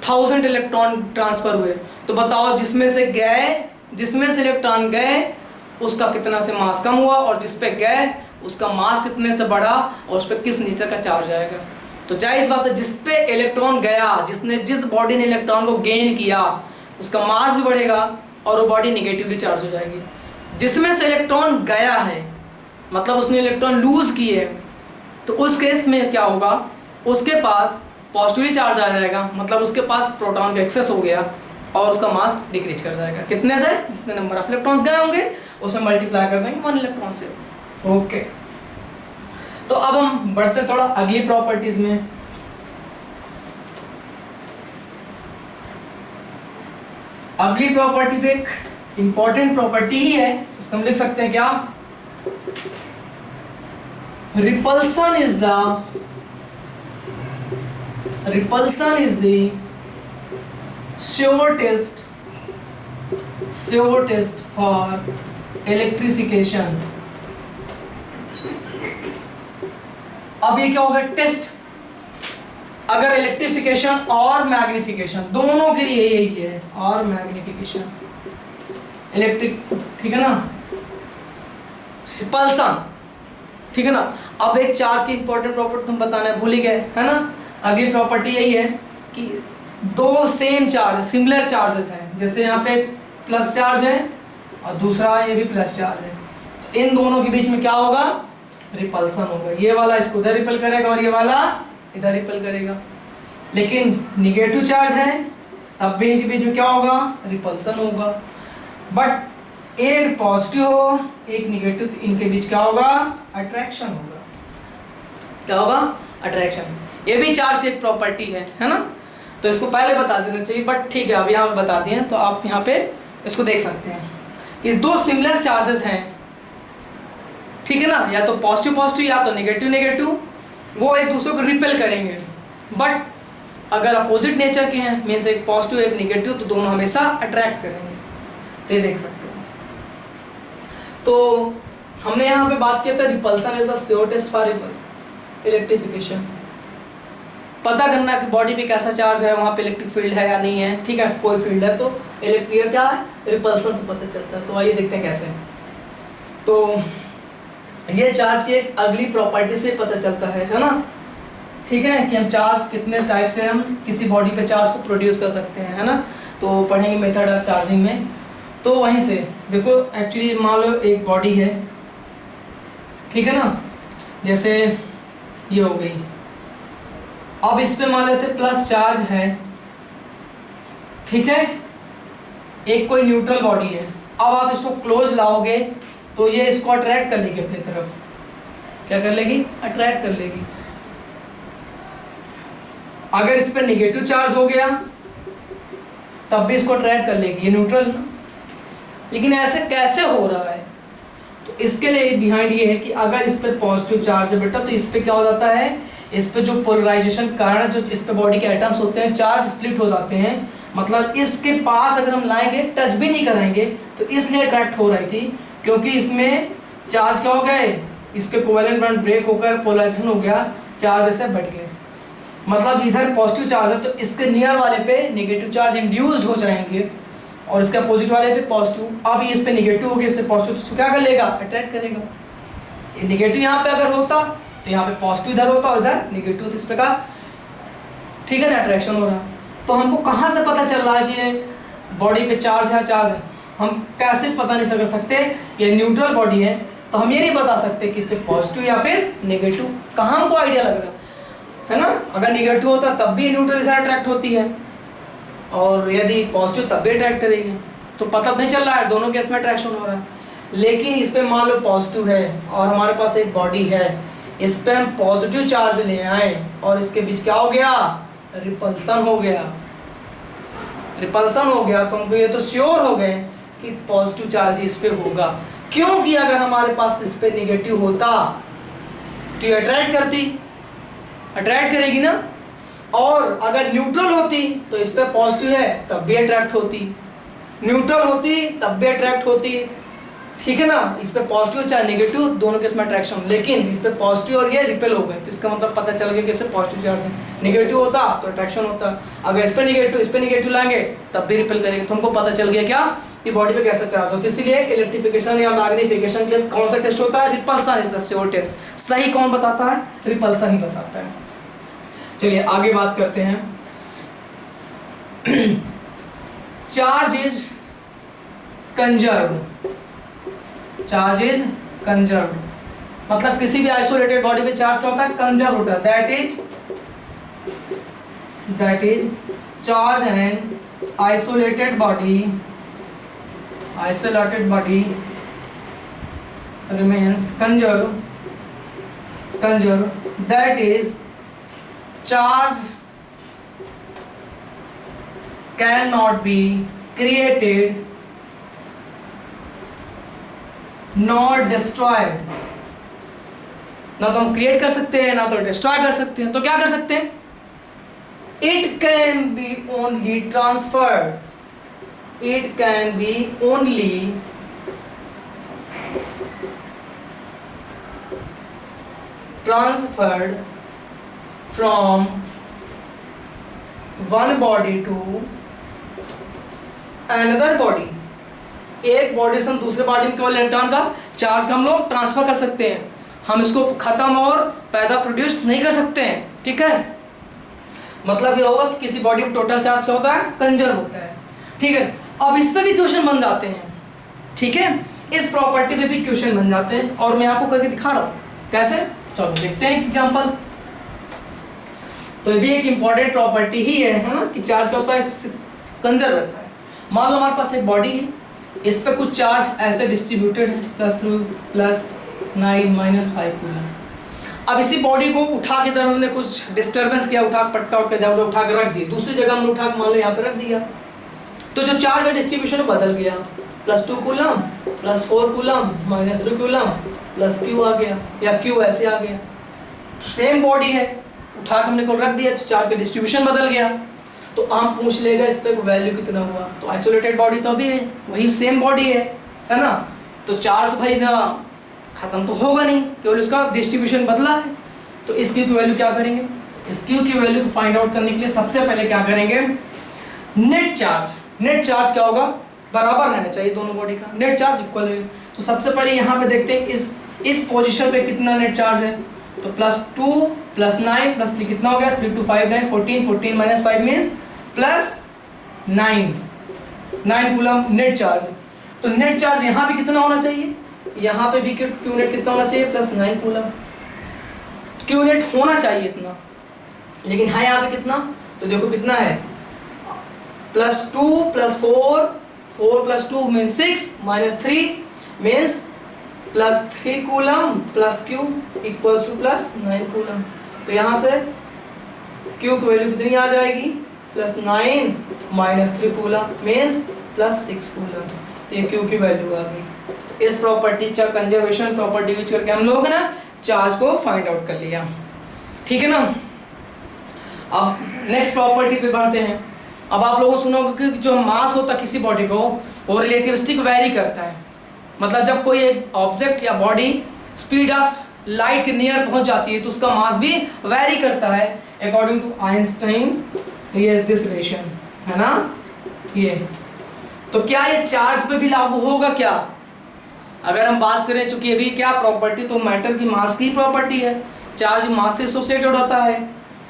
1000 इलेक्ट्रॉन ट्रांसफर हुए, तो बताओ जिसमें से इलेक्ट्रॉन गए उसका कितना से मास कम हुआ, और जिस पे गए उसका मास कितने से बढ़ा, और उस पर किस नेचर का चार्ज आएगा। तो जायज़ बात है, जिस पे इलेक्ट्रॉन गया, जिस बॉडी ने इलेक्ट्रॉन को गेन किया, उसका मास भी बढ़ेगा और वो बॉडी निगेटिवली चार्ज हो जाएगी। जिसमें से इलेक्ट्रॉन गया है, मतलब उसने इलेक्ट्रॉन लूज किए, तो उस केस में क्या होगा? उसके पास पॉजिटिवली चार्ज आ जाएगा, मतलब उसके पास प्रोटॉन का एक्सेस हो गया और उसका मास डिक्रीज कर जाएगा। कितने से? जितने नंबर ऑफ इलेक्ट्रॉन्स गए होंगे उसे मल्टीप्लाई कर देंगे 1 इलेक्ट्रॉन से। ओके, तो अब हम बढ़ते थोड़ा अगली प्रॉपर्टीज में। अगली प्रॉपर्टी पे एक इंपॉर्टेंट प्रॉपर्टी ही है, इसको हम लिख सकते हैं क्या? Repulsion is the sure test for electrification. अब ये क्या होगा? टेस्ट। अगर इलेक्ट्रिफिकेशन और मैग्निफिकेशन दोनों के लिए यही है, और मैग्निफिकेशन इलेक्ट्रिक, ठीक है ना, रिपल्सन, ठीक है ना। अब एक चार्ज की इंपॉर्टेंट प्रॉपर्टी तुम बताना भूल ही गए, है ना। अगली प्रॉपर्टी यही है कि दो सेम चार्ज, सिमिलर चार्जेस हैं, जैसे यहाँ पे प्लस चार्ज है और दूसरा ये भी प्लस चार्ज है, तो इन दोनों के बीच में क्या होगा? रिपल्सन होगा। ये वाला इसको उधर रिपल करेगा और ये वाला इधर रिपल करेगा। लेकिन निगेटिव चार्ज है तब भी इनके बीच में क्या होगा? रिपल्सन होगा। बट एक पॉजिटिव हो एक निगेटिव, इनके बीच क्या होगा? अट्रैक्शन होगा। क्या होगा? अट्रैक्शन। ये भी चार्ज एक प्रॉपर्टी है ना। तो इसको पहले बता देना चाहिए, बट ठीक है अभी यहाँ पे बता दिए, तो आप यहाँ पे इसको देख सकते हैं कि दो सिमिलर चार्जेस हैं, ठीक है ना, या तो पॉजिटिव पॉजिटिव या तो नेगेटिव नेगेटिव, वो एक दूसरे को रिपेल करेंगे। बट अगर अपोजिट नेचर के हैं, मीन्स एक पॉजिटिव एक नेगेटिव, तो दोनों हमेशा अट्रैक्ट करेंगे। तो ये देख सकते हो। तो हमने यहाँ पे बात किया था repulsion is the sure test for electrification. पता करना कि बॉडी पे कैसा चार्ज है, वहाँ पे इलेक्ट्रिक फील्ड है या नहीं है, ठीक है, कोई फील्ड है तो इलेक्ट्रिक क्या है? रिपल्सन से पता चलता है। तो आइए देखते हैं कैसे। तो ये चार्ज की एक अगली प्रॉपर्टी से पता चलता है ना, ठीक है, कि हम चार्ज कितने टाइप से हम किसी बॉडी पे चार्ज को प्रोड्यूस कर सकते हैं, है ना। तो पढ़ेंगे मेथड ऑफ चार्जिंग में। तो वहीं से देखो, एक्चुअली मान लो एक बॉडी है, ठीक है ना, जैसे ये हो गई। अब इस पे मान लेते प्लस चार्ज है, ठीक है, एक कोई न्यूट्रल बॉडी है। अब आप इसको क्लोज लाओगे तो ये इसको अट्रैक्ट कर लेगी अपनी तरफ। क्या कर लेगी? अट्रैक्ट कर लेगी। अगर इस पर निगेटिव चार्ज हो गया तब भी इसको अट्रैक्ट कर लेगी, ये न्यूट्रल ना। लेकिन ऐसे कैसे हो रहा है? तो इसके लिए बिहाइंड ये है कि अगर इस पर पॉजिटिव चार्ज है बेटा, तो इस पर क्या हो जाता है? इस पे जो पोलराइजेशन कारण जो इस पे बॉडी के एटम्स होते हैं चार्ज स्प्लिट हो जाते हैं, मतलब इसके पास अगर हम लाएंगे टच भी नहीं कराएंगे तो इसलिए अट्रैक्ट हो रही थी क्योंकि इसमें चार्ज क्या हो गए, इसके कोवेलेंट बॉन्ड ब्रेक होकर पोलराइजेशन हो गया, चार्ज ऐसे बढ़ गए, मतलब इधर पॉजिटिव चार्ज है तो इसके नियर वाले पे नेगेटिव चार्ज इंड्यूस्ड हो जाएंगे और इसके अपोजिट वाले पे पॉजिटिव। अब ये इस पे नेगेटिव हो गया, इस पे पॉजिटिव, तो क्या कर लेगा, अट्रैक्ट करेगा। ये नेगेटिव यहाँ पे अगर होता तो यहाँ पे पॉजिटिव इधर होता और इधर नेगेटिव, तो इस प्रकार ठीक है ना अट्रैक्शन हो रहा। तो हमको कहाँ से पता चल रहा है कि ये बॉडी पे चार्ज है, हम कैसे पता नहीं कर सकते, ये न्यूट्रल बॉडी है तो हम ये नहीं बता सकते कि इस पे पॉजिटिव या फिर नेगेटिव, कहाँ हमको आइडिया लग रहा है ना। अगर नेगेटिव होता तब भी न्यूट्रल इधर अट्रैक्ट होती है और यदि पॉजिटिव तब भी अट्रैक्ट करेगी, तो पता नहीं चल रहा है दोनों केस में अट्रैक्शन हो रहा है। लेकिन इस पे मान लो पॉजिटिव है और हमारे पास एक बॉडी है, इस पे हम पॉजिटिव चार्ज ले आए और इसके बीच क्या हो गया, रिपल्सन हो गया, रिपल्सन हो गया, तो हमको ये तो श्योर हो गए कि पॉजिटिव चार्ज इस पे होगा, क्योंकि अगर हमारे पास इस पे नेगेटिव होता तो ये अट्रैक्ट करती, अट्रैक्ट करेगी ना, और अगर न्यूट्रल होती तो इस पे पॉजिटिव है तब भी अट्रैक्ट होती, न्यूट्रल होती तब भी अट्रैक्ट होती, ठीक है ना। इस पे पॉजिटिव चाहे नेगेटिव दोनों के इसमें अट्रैक्शन, लेकिन इस पे पॉजिटिव और ये रिपेल हो गए, तो इसका मतलब पता चल गया कि इस पे पॉजिटिव चार्ज है, नेगेटिव होता तो अट्रैक्शन होता, अगर इस पे नेगेटिव लाएंगे तब भी रिपेल करेंगे, तो हमको पता चल गया क्या कि बॉडी पे कैसा चार्ज होता है। इसलिए इलेक्ट्रिफिकेशन या मैग्नीफिकेशन के लिए कौन सा टेस्ट होता है, repulsion is the sure test. सही कौन बताता है, रिपल्सन ही बताता है। चलिए आगे बात करते हैं। Charge is conserve, charge is conserve, मतलब किसी भी आइसोलेटेड बॉडी में चार्ज क्या होता है, कंजर्व होता है, that is charge N isolated body remains conserve, that is charge cannot be created not destroyed, ना तो हम क्रिएट कर सकते हैं ना तो डिस्ट्रॉय कर सकते हैं, तो क्या कर सकते हैं, it can be only transferred, it can be only transferred from one body to another body, एक बॉडी से हम दूसरे बॉडी में केवल इलेक्ट्रॉन का चार्ज का हम लोग ट्रांसफर कर सकते हैं, हम इसको खत्म और पैदा प्रोड्यूस नहीं कर सकते हैं, ठीक है। मतलब ये होगा कि किसी बॉडी में टोटल चार्ज क्या होता है, कंजर्व होता है, ठीक है। अब इस पे भी क्वेश्चन बन जाते हैं, ठीक है, इस प्रॉपर्टी पे भी क्वेश्चन बन जाते हैं और मैं आपको करके दिखा रहा हूँ कैसे, चलो देखते हैं एग्जाम्पल। तो ये भी एक इंपॉर्टेंट प्रॉपर्टी ही है ना, कि चार्ज क्या होता है, कंजर्व रहता है। मान लो हमारे पास एक बॉडी है, इस पे कुछ चार्ज ऐसे डिस्ट्रीब्यूटेड है, +9 -5 कूलम। अब इसी बॉडी को उठा के इधर हमने कुछ डिस्टर्बेंस किया, उठा पटका उठ के इधर उठा के रख दिया, दूसरी जगह हमने उठा के मान लो यहाँ पे रख दिया, तो जो चार्ज का डिस्ट्रीब्यूशन बदल गया, +2 कूलम, +4 कूलम, -3 कूलम, +Q आ गया, या Q ऐसे आ गया। सेम बॉडी है, उठा के हमने को रख दिया, तो चार्ज का डिस्ट्रीब्यूशन बदल गया, तो हम पूछ लेगा इस पे वैल्यू कितना हुआ, तो आइसोलेटेड बॉडी तो अभी है, वही सेम बॉडी है ना, तो चार्ज तो भाई ना खत्म तो होगा नहीं, केवल उसका डिस्ट्रीब्यूशन बदला है। तो इस Q की वैल्यू क्या करेंगे, इस Q की वैल्यू को फाइंड आउट करने के लिए सबसे पहले क्या करेंगे, नेट चार्ज क्या होगा, बराबर रहना चाहिए दोनों बॉडी का, नेट चार्ज इक्वल है। तो सबसे पहले यहाँ पे देखते हैं इस पोजीशन पे कितना नेट चार्ज है, तो +2 +9 +3 कितना हो गया, 3 2 5 9 14, 14 - 5 मीन्स +9 कूलम नेट चार्ज। तो नेट चार्ज यहाँ भी कितना होना चाहिए, यहाँ पे भी क्यू नेट कितना होना चाहिए, +9 कूलम, क्यू नेट होना चाहिए इतना, लेकिन है यहाँ पे कितना, तो देखो कितना है, +2 +4, 4 + 2 means 6 -3 means +3 coulomb +Q equals to +9 coulomb. तो यहाँ से Q की वैल्यू कितनी आ जाएगी, +9 -3 कूलम मीन्स +6 कूलम, तो ये Q की वैल्यू आ गई। तो इस प्रॉपर्टी कंजर्वेशन प्रॉपर्टी यूज करके हम लोग ना चार्ज को फाइंड आउट कर लिया, ठीक है ना। अब नेक्स्ट प्रॉपर्टी पे बढ़ते हैं। अब आप लोगों को सुनोगे कि जो मास होता है किसी बॉडी को वो रिलेटिविस्टिक वेरी करता है। मतलब जब कोई एक ऑब्जेक्ट या बॉडी स्पीड ऑफ लाइट के नियर पहुंच जाती है तो उसका मास भी वेरी करता है अकॉर्डिंग टू आइंस्टाइन, ये दिस रिलेशन है ना ये। तो क्या ये चार्ज पे भी लागू होगा क्या? अगर हम बात करें, चूंकि अभी क्या प्रॉपर्टी तो मैटर की मास की प्रॉपर्टी है, चार्ज मास से एसोसिएटेड होता है,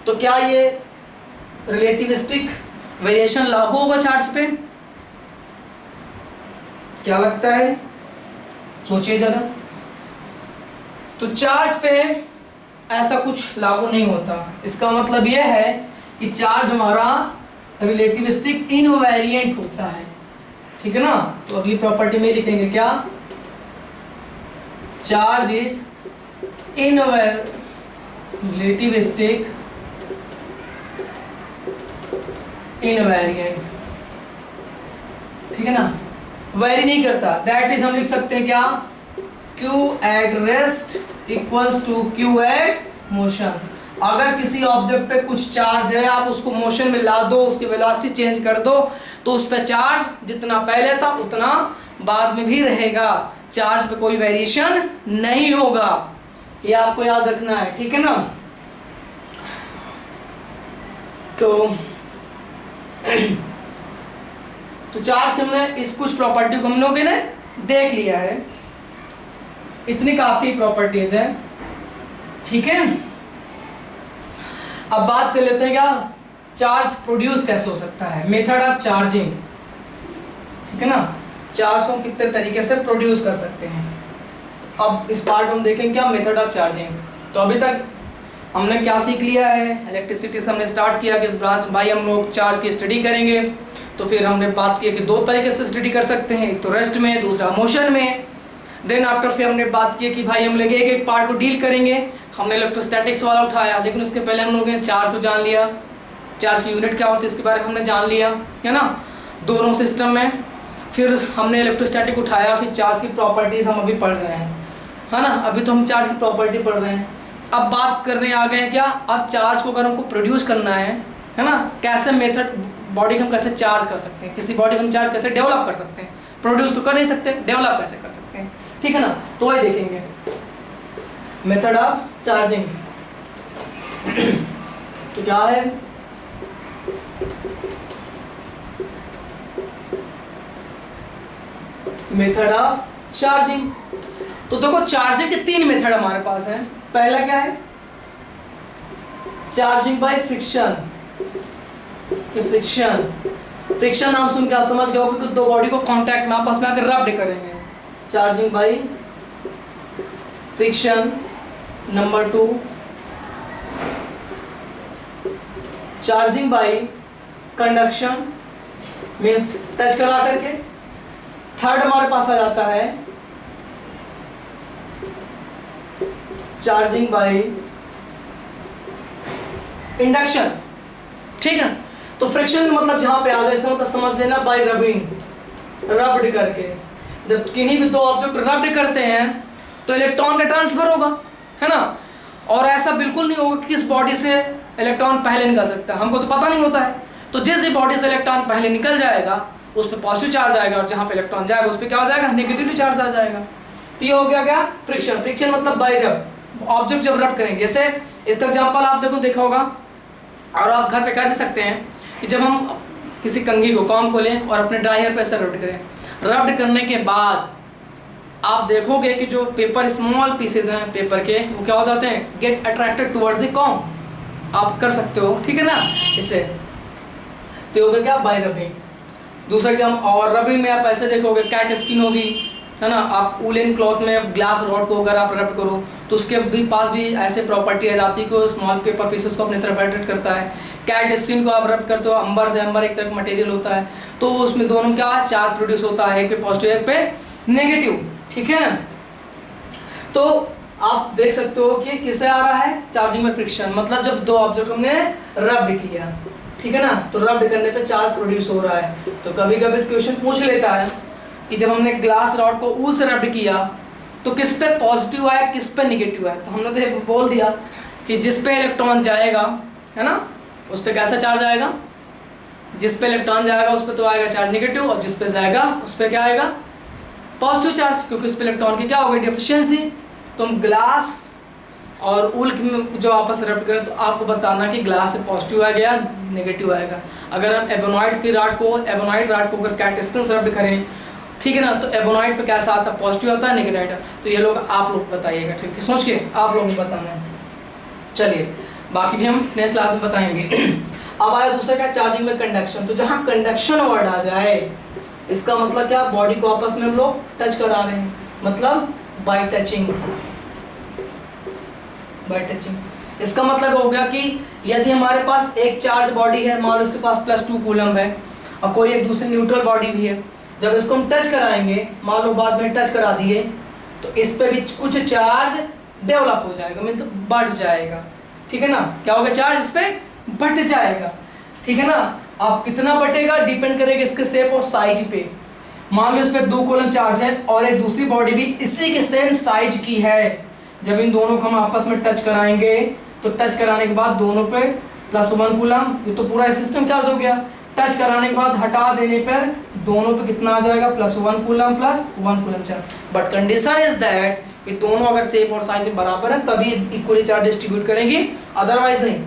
तो क्या ये रिलेटिविस्टिक वेरिएशन लागू होगा चार्ज पे? क्या लगता है, सोचिए जरा। तो चार्ज पे ऐसा कुछ लागू नहीं होता। इसका मतलब यह है कि चार्ज हमारा रिलेटिविस्टिक इनवेरिएंट होता है, ठीक है ना। तो अगली प्रॉपर्टी में लिखेंगे क्या, चार्ज इज रिलेटिविस्टिक इनवेरिएंट, ठीक है ना, वेरी नहीं करता। दैट इज हम लिख सकते हैं क्या, Q at rest equals to Q at motion. अगर किसी ऑब्जेक्ट पे कुछ चार्ज है, आप उसको मोशन में ला दो, उसकी वेलोसिटी चेंज कर दो, तो उस पे चार्ज जितना पहले था उतना बाद में भी रहेगा। चार्ज पे कोई वेरिएशन नहीं होगा, ये आपको याद रखना है, ठीक है ना। तो चार्ज के हमने इस कुछ प्रॉपर्टी को हम लोगों ने देख लिया है। इतनी काफी प्रॉपर्टीज है, ठीक है। अब बात कर लेते हैं क्या, चार्ज प्रोड्यूस कैसे हो सकता है, मेथड ऑफ चार्जिंग, ठीक है ना। चार्ज को कितने तरीके से प्रोड्यूस कर सकते हैं। अब इस पार्ट में हम देखेंगे क्या, मेथड ऑफ चार्जिंग। तो अभी तक हमने क्या सीख लिया है, इलेक्ट्रिसिटी से हमने स्टार्ट किया कि इस ब्रांच भाई हम लोग चार्ज की स्टडी करेंगे। तो फिर हमने बात की कि दो तरीके से स्टडी कर सकते हैं, एक तो रेस्ट में, दूसरा मोशन में। देन आफ्टर फिर हमने बात की कि भाई हम लोग एक एक पार्ट को डील करेंगे। हमने इलेक्ट्रोस्टैटिक्स वाला उठाया, लेकिन उसके पहले हम लोगों ने चार्ज को जान लिया, चार्ज की यूनिट क्या होती है इसके बारे में हमने जान लिया, है ना, दोनों सिस्टम में। फिर हमने इलेक्ट्रोस्टैटिक उठाया, फिर चार्ज की प्रॉपर्टीज़ हम अभी पढ़ रहे हैं, है ना। अभी तो हम चार्ज की प्रॉपर्टी पढ़ रहे हैं। अब बात करने आ गए हैं क्या, अब चार्ज को अगर हमको प्रोड्यूस करना है ना, कैसे मेथड, बॉडी को हम कैसे चार्ज कर सकते हैं, किसी बॉडी को हम चार्ज कैसे डेवलप कर सकते हैं। प्रोड्यूस तो कर नहीं सकते, डेवलप कैसे कर सकते हैं, ठीक है ना। तो वही देखेंगे मेथड ऑफ चार्जिंग। तो क्या है, मेथड ऑफ चार्जिंग। तो देखो चार्जिंग के तीन मेथड हमारे पास है। पहला क्या है, चार्जिंग बाय फ्रिक्शन। फ्रिक्शन नाम सुन के आप समझ गए होंगे कि दो बॉडी को कांटेक्ट में आपस में आकर रब्ड करेंगे, charging by friction. Number 2 charging by conduction, means touch करा करके। थर्ड हमारे पास आ जाता है चार्जिंग बाय इंडक्शन, ठीक है। तो फ्रिक्शन मतलब जहां पे आ जाए, इसका मतलब समझ लेना बाय रबिंग, रब्ड करके। जब किन्हीं भी दो ऑब्जेक्ट रब्ड करते हैं तो इलेक्ट्रॉन का ट्रांसफर होगा, है ना। और ऐसा बिल्कुल नहीं होगा कि किस बॉडी से इलेक्ट्रॉन पहले निकल सकता है, हमको तो पता नहीं होता है। तो जिस बॉडी से इलेक्ट्रॉन पहले निकल जाएगा उस पर पॉजिटिव चार्ज आएगा, और जहां पे इलेक्ट्रॉन जाएगा उस पर क्या हो जाएगा, नेगेटिव चार्ज आ जाएगा। तो ये हो गया क्या, फ्रिक्शन। फ्रिक्शन मतलब बाय रब, ऑब्जेक्ट जब रब करेंगे। जैसे इसका एग्जांपल आप देखा होगा, और आप घर पे कर भी सकते हैं कि जब हम किसी कंघी को, कॉम को लें और अपने ड्राई हेयर पे ऐसे रब्ड करें। रब्ड करने के बाद आप देखोगे कि जो पेपर, स्मॉल पीसेज हैं पेपर के, वो क्या हो जाते हैं, get attracted towards the com. आप कर सकते हो, ठीक है ना, इससे। तो हो गया क्या, बाय रबिंग। दूसरा एग्जाम्पल, और रबिंग में आप ऐसे देखोगे, कैट स्किन होगी, है ना। आप वूलन क्लॉथ में ग्लास रॉड को अगर आप रब करो तो उसके भी पास भी ऐसे प्रॉपर्टी आ जाती है कि वो स्मॉल पेपर पीसेस को अपनी तरफ अट्रैक्ट करता है। कैट स्किन को आप रब करते हो, अंबर से, अंबर एक तरह का मटेरियल होता है, तो उसमें दोनों क्या चार्ज प्रोड्यूस होता है, एक पे पॉजिटिव एक पे नेगेटिव, ठीक है ना। तो आप देख सकते हो कि किससे आ रहा है, चार्जिंग में फ्रिक्शन, मतलब जब दो ऑब्जेक्ट हमने रब्ड किया, ठीक है ना, तो रब्ड करने पे चार्ज प्रोड्यूस हो रहा है। तो कभी कभी क्वेश्चन पूछ लेता है कि जब हमने ग्लास रॉड को ऊल से रब्ड किया तो किस पे पॉजिटिव आया, किस पे नेगेटिव आया। तो हमने तो बोल दिया कि जिस पे इलेक्ट्रॉन जाएगा, है ना, उस पे कैसा चार्ज आएगा, जिस पे इलेक्ट्रॉन जाएगा उस पे तो आएगा चार्ज नेगेटिव, और जिस पे जाएगा उस पे क्या आएगा, पॉजिटिव चार्ज, क्योंकि उस पे इलेक्ट्रॉन की क्या होगी, डिफिशियंसी। तो हम ग्लास और वूल में जो आपस रब करें तो आपको बताना कि ग्लास से पॉजिटिव आ गया, नेगेटिव आएगा। अगर हम एबोनाइट की राड को, एबोनाइट राड को अगर कैटेस्टन रब करें, ठीक है ना, तो एबोनाइट पे कैसा आता है, पॉजिटिव आता है, नेगेटिव आता है। तो ये लोग आप लोग बताइएगा, ठीक है, सोच के आप लोगों को बताना है। चलिए बाकी भी हम नेक्स्ट क्लास में बताएंगे। अब आया दूसरा क्या, चार्जिंग में कंडक्शन। तो जहाँ कंडक्शन वर्ड आ जाए, इसका मतलब क्या, बॉडी को आपस में हम लोग टच करा रहे हैं, मतलब बाय टचिंग, बाय टचिंग। इसका मतलब हो गया कि यदि हमारे पास एक चार्ज बॉडी है, मान लो उसके पास +2 कूलम है, और कोई एक दूसरी न्यूट्रल बॉडी भी है, जब इसको हम टच कराएंगे, मान लो बाद में टच करा दिए, तो इस पे भी कुछ चार्ज डेवलप हो जाएगा, मतलब बढ़ जाएगा, ठीक है ना। क्या होगा, चार्ज इस पे बढ़ जाएगा, ठीक है ना। अब कितना बढ़ेगा डिपेंड करेगा इसके शेप और साइज पे। मान लो इस पे 2 कूलम चार्ज है और एक दूसरी बॉडी भी इसी के सेम साइज की है, जब इन दोनों को हम आपस में टच कराएंगे तो टच कराने के बाद दोनों पे +1 कूलम, ये तो पूरा सिस्टम चार्ज हो गया। टच कराने के बाद हटा देने पर दोनों पे कितना आ जाएगा, +1 coulomb +1 coulomb charge. But condition is that कि दोनों अगर शेप और साइज में बराबर है तभी इक्वली चार्ज डिस्ट्रीब्यूट करेंगे, अदरवाइज नहीं,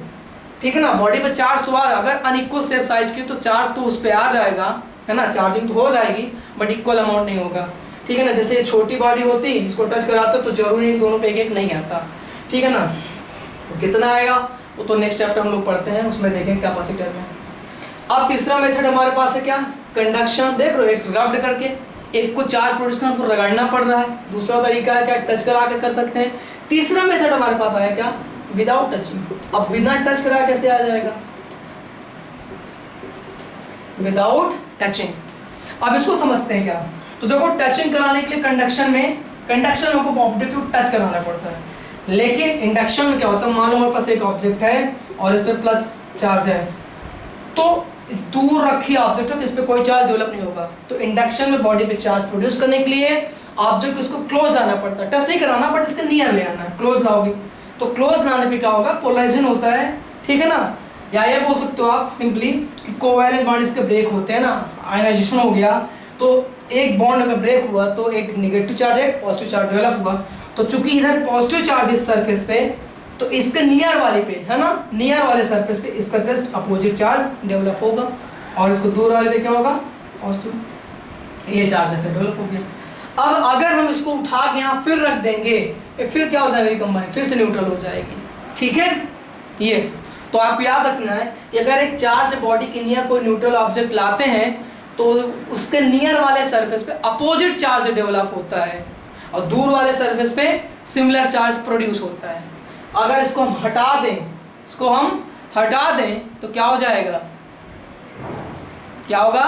ठीक है ना। बॉडी पे चार्ज तो आ, अगर अनइक्वल शेप साइज की तो चार्ज तो उस पर आ जाएगा, है ना, चार्जिंग तो हो जाएगी, बट इक्वल अमाउंट नहीं होगा, ठीक है ना। जैसे छोटी बॉडी होती, इसको टच कराते तो जरूरी नहीं दोनों पे एक नहीं आता, ठीक है ना। कितना आएगा वो तो नेक्स्ट चैप्टर हम लोग पढ़ते हैं, उसमें देखेंगे कैपेसिटर में। अब तीसरा मेथड हमारे पास है क्या, कंडक्शन। देख रहे हो, एक रब्ड करके एक को चार्ज प्रोड्यूस करना, हमको रगड़ना पड़ रहा है। दूसरा तरीका है क्या, टच करा के कर सकते हैं। तीसरा मेथड हमारे पास आया क्या, विदाउट टचिंग। अब बिना टच करा कैसे आ जाएगा, विदाउट टचिंग। अब इसको समझते हैं क्या। तो देखो, टचिंग कराने के लिए कंडक्शन में, कंडक्शन हमको ऑब्जेक्ट को टच कराना पड़ता है, लेकिन इंडक्शन में क्या होता है, मान लो हमारे पास एक ऑब्जेक्ट है और इस पे प्लस चार्ज है, तो दूर रखी ऑब्जेक्ट है तो इस पे कोई चार्ज डेवलप नहीं होगा। तो इंडक्शन में बॉडी पे चार्ज प्रोड्यूस करने के लिए ऑब्जेक्ट को इसको क्लोज लाना पड़ता है, टच नहीं कराना, बट इसके नियर ले आना है। क्लोज लाओगे तो क्लोज लाने पे क्या होगा, पोलराइजेशन होता है, ठीक है ना। या ये बोल सकते हो आप सिंपली कि कोवैलेंट बॉन्ड इसके ब्रेक होते हैं ना, आयनाइजेशन हो गया, तो एक बॉन्ड अगर ब्रेक हुआ तो एक नेगेटिव चार्ज एक पॉजिटिव चार्ज डेवलप हुआ। तो चूंकि इधर पॉजिटिव चार्ज इस सरफेस पे, तो इसके नियर वाले पे, है ना, नियर वाले सरफेस पे इसका जस्ट अपोजिट चार्ज डेवलप होगा, और इसको दूर वाले पे क्या होगा, पॉजिटिव, ये चार्ज ऐसे डेवलप हो गया। अब अगर हम इसको उठा के यहाँ फिर रख देंगे, फिर क्या हो जाएगा, रिकम्बाइन, फिर से न्यूट्रल हो जाएगी, ठीक है। ये तो आपको याद रखना है कि अगर एक चार्ज बॉडी के नियर कोई न्यूट्रल ऑब्जेक्ट लाते हैं तो उसके नियर वाले सरफेस पे अपोजिट चार्ज डेवलप होता है, और दूर वाले सरफेस पे सिमिलर चार्ज प्रोड्यूस होता है। अगर इसको हम हटा दें, इसको हम हटा दें तो क्या हो जाएगा, क्या होगा,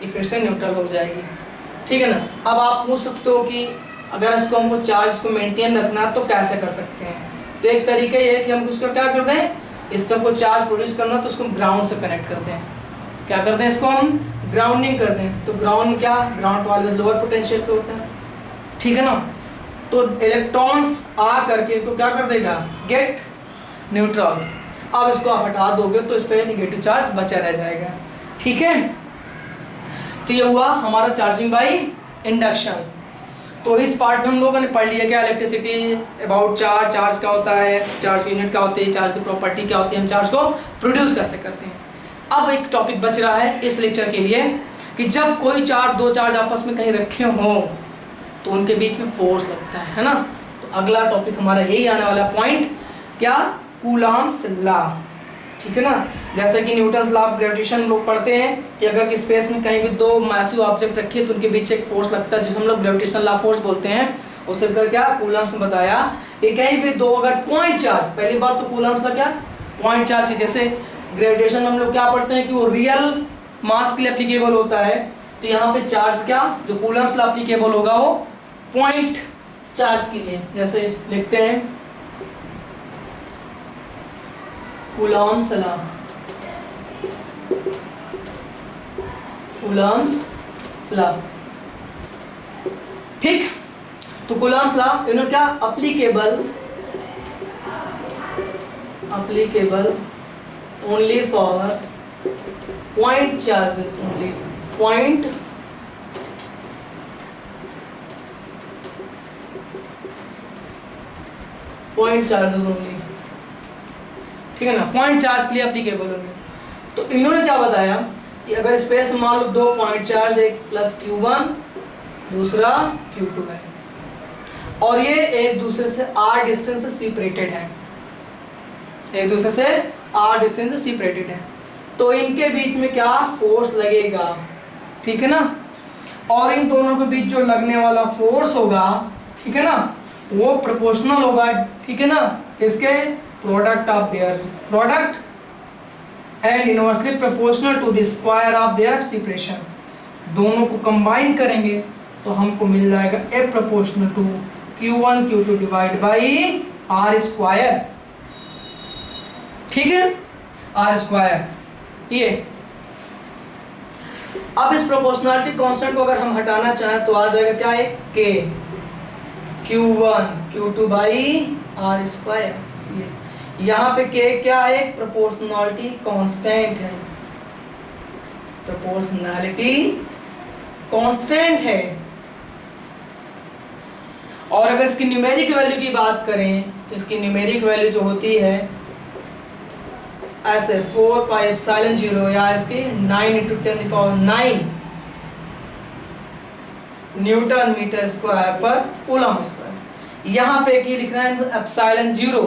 ये फिर से न्यूट्रल हो जाएगी, ठीक है ना। अब आप पूछ सकते हो कि अगर इसको हमको चार्ज को मेंटेन रखना तो कैसे कर सकते हैं। तो एक तरीका ये है कि हम उसको क्या कर दें, इसको हमको चार्ज प्रोड्यूस करना तो उसको ग्राउंड से कनेक्ट करते हैं। क्या करते हैं, इसको हम ग्राउंडिंग करते हैं। तो ग्राउंड क्या, ग्राउंड तो ऑलवेज लोअर पोटेंशियल पे होता है, ठीक है ना। तो इलेक्ट्रॉन्स आ करके इसको क्या कर देगा, गेट न्यूट्रल। अब इसको आप हटा दोगे तो इस पर नेगेटिव चार्ज बचा रह जाएगा, ठीक है। तो ये हुआ हमारा चार्जिंग बाय इंडक्शन। तो इस पार्ट में हम लोगों ने पढ़ लिया क्या, इलेक्ट्रिसिटी, अबाउट चार्ज, चार्ज क्या होता है, चार्ज की यूनिट क्या होती है, चार्ज की प्रॉपर्टी क्या होती है, हम चार्ज को प्रोड्यूस कैसे करते हैं। अब एक टॉपिक बच रहा है इस लेक्चर के लिए कि जब कोई चार्ज, दो चार्ज आपस में कहीं रखे हों तो उनके बीच में फोर्स लगता है ना। तो अगला टॉपिक हमारा यही आने वाला पॉइंट, क्या, कूलॉम्स लॉ, ठीक है ना। जैसे कि न्यूटन्स लॉ ऑफ ग्रेविटेशन लोग पढ़ते हैं कि अगर कि स्पेस में कहीं भी दो मैसिव ऑब्जेक्ट रखिए तो उनके बीच एक फोर्स लगता है जिसे हम लोग ग्रेविटेशन लॉ फोर्स बोलते हैं। उससे कर क्या, कूलॉम्स ने बताया कि कहीं भी दो अगर पॉइंट चार्ज, पहली बात तो कूलॉम्स का क्या, पॉइंट चार्ज है। जैसे ग्रेविटेशन हम लोग क्या पढ़ते हैं कि वो रियल मास के लिए एप्लीकेबल होता है, तो यहाँ पे चार्ज क्या, जो कूलॉम्स लॉ एप्लीकेबल होगा वो पॉइंट चार्ज के लिए। जैसे लिखते हैं कूलॉम्स लॉ, कूलॉम्स लॉ, ठीक। तो कूलॉम्स लॉ, इन्होंने क्या, applicable applicable only for point charges only, point charges only, ठीक है ना, पॉइंट चार्ज के लिए एप्लीकेबल होंगे। तो इन्होंने क्या बताया कि अगर स्पेस मान लो 2 पॉइंट चार्ज, एक प्लस Q1 दूसरा Q2 है, और ये एक दूसरे से r डिस्टेंस से सेपरेटेड है, एक दूसरे से r डिस्टेंस से सेपरेटेड है, तो इनके बीच में क्या फोर्स लगेगा, ठीक है ना, और इन दोनों के बीच जो लगने वाला फोर्स होगा, ठीक है ना, वो प्रोपोर्शनल होगा, ठीक है ना, इसके product of their product and inversely proportional to the square of their separation. दोनों को कंबाइन करेंगे तो हमको मिल जाएगा A proportional to Q1 Q2 divide by R square, ठीक है, आर स्क्वायर। ये अब इस प्रोपोर्शनलिटी कांस्टेंट को अगर हम हटाना चाहें तो आ जाएगा क्या, है के Q1 Q2 by R square. ये यहाँ पे के क्या है, प्रोपोर्शनलिटी कांस्टेंट है, प्रोपोर्शनलिटी कांस्टेंट है। और अगर इसकी न्यूमेरिक वैल्यू की बात करें तो इसकी न्यूमेरिक वैल्यू जो होती है ऐसे 4 पाई एप्सिलॉन 0 या इसकी 9 × 10⁹ न्यूटन मीटर स्क्वायर पर कूलम स्क्वायर। यहाँ पे ये लिख रहा है एप्सिलॉन 0,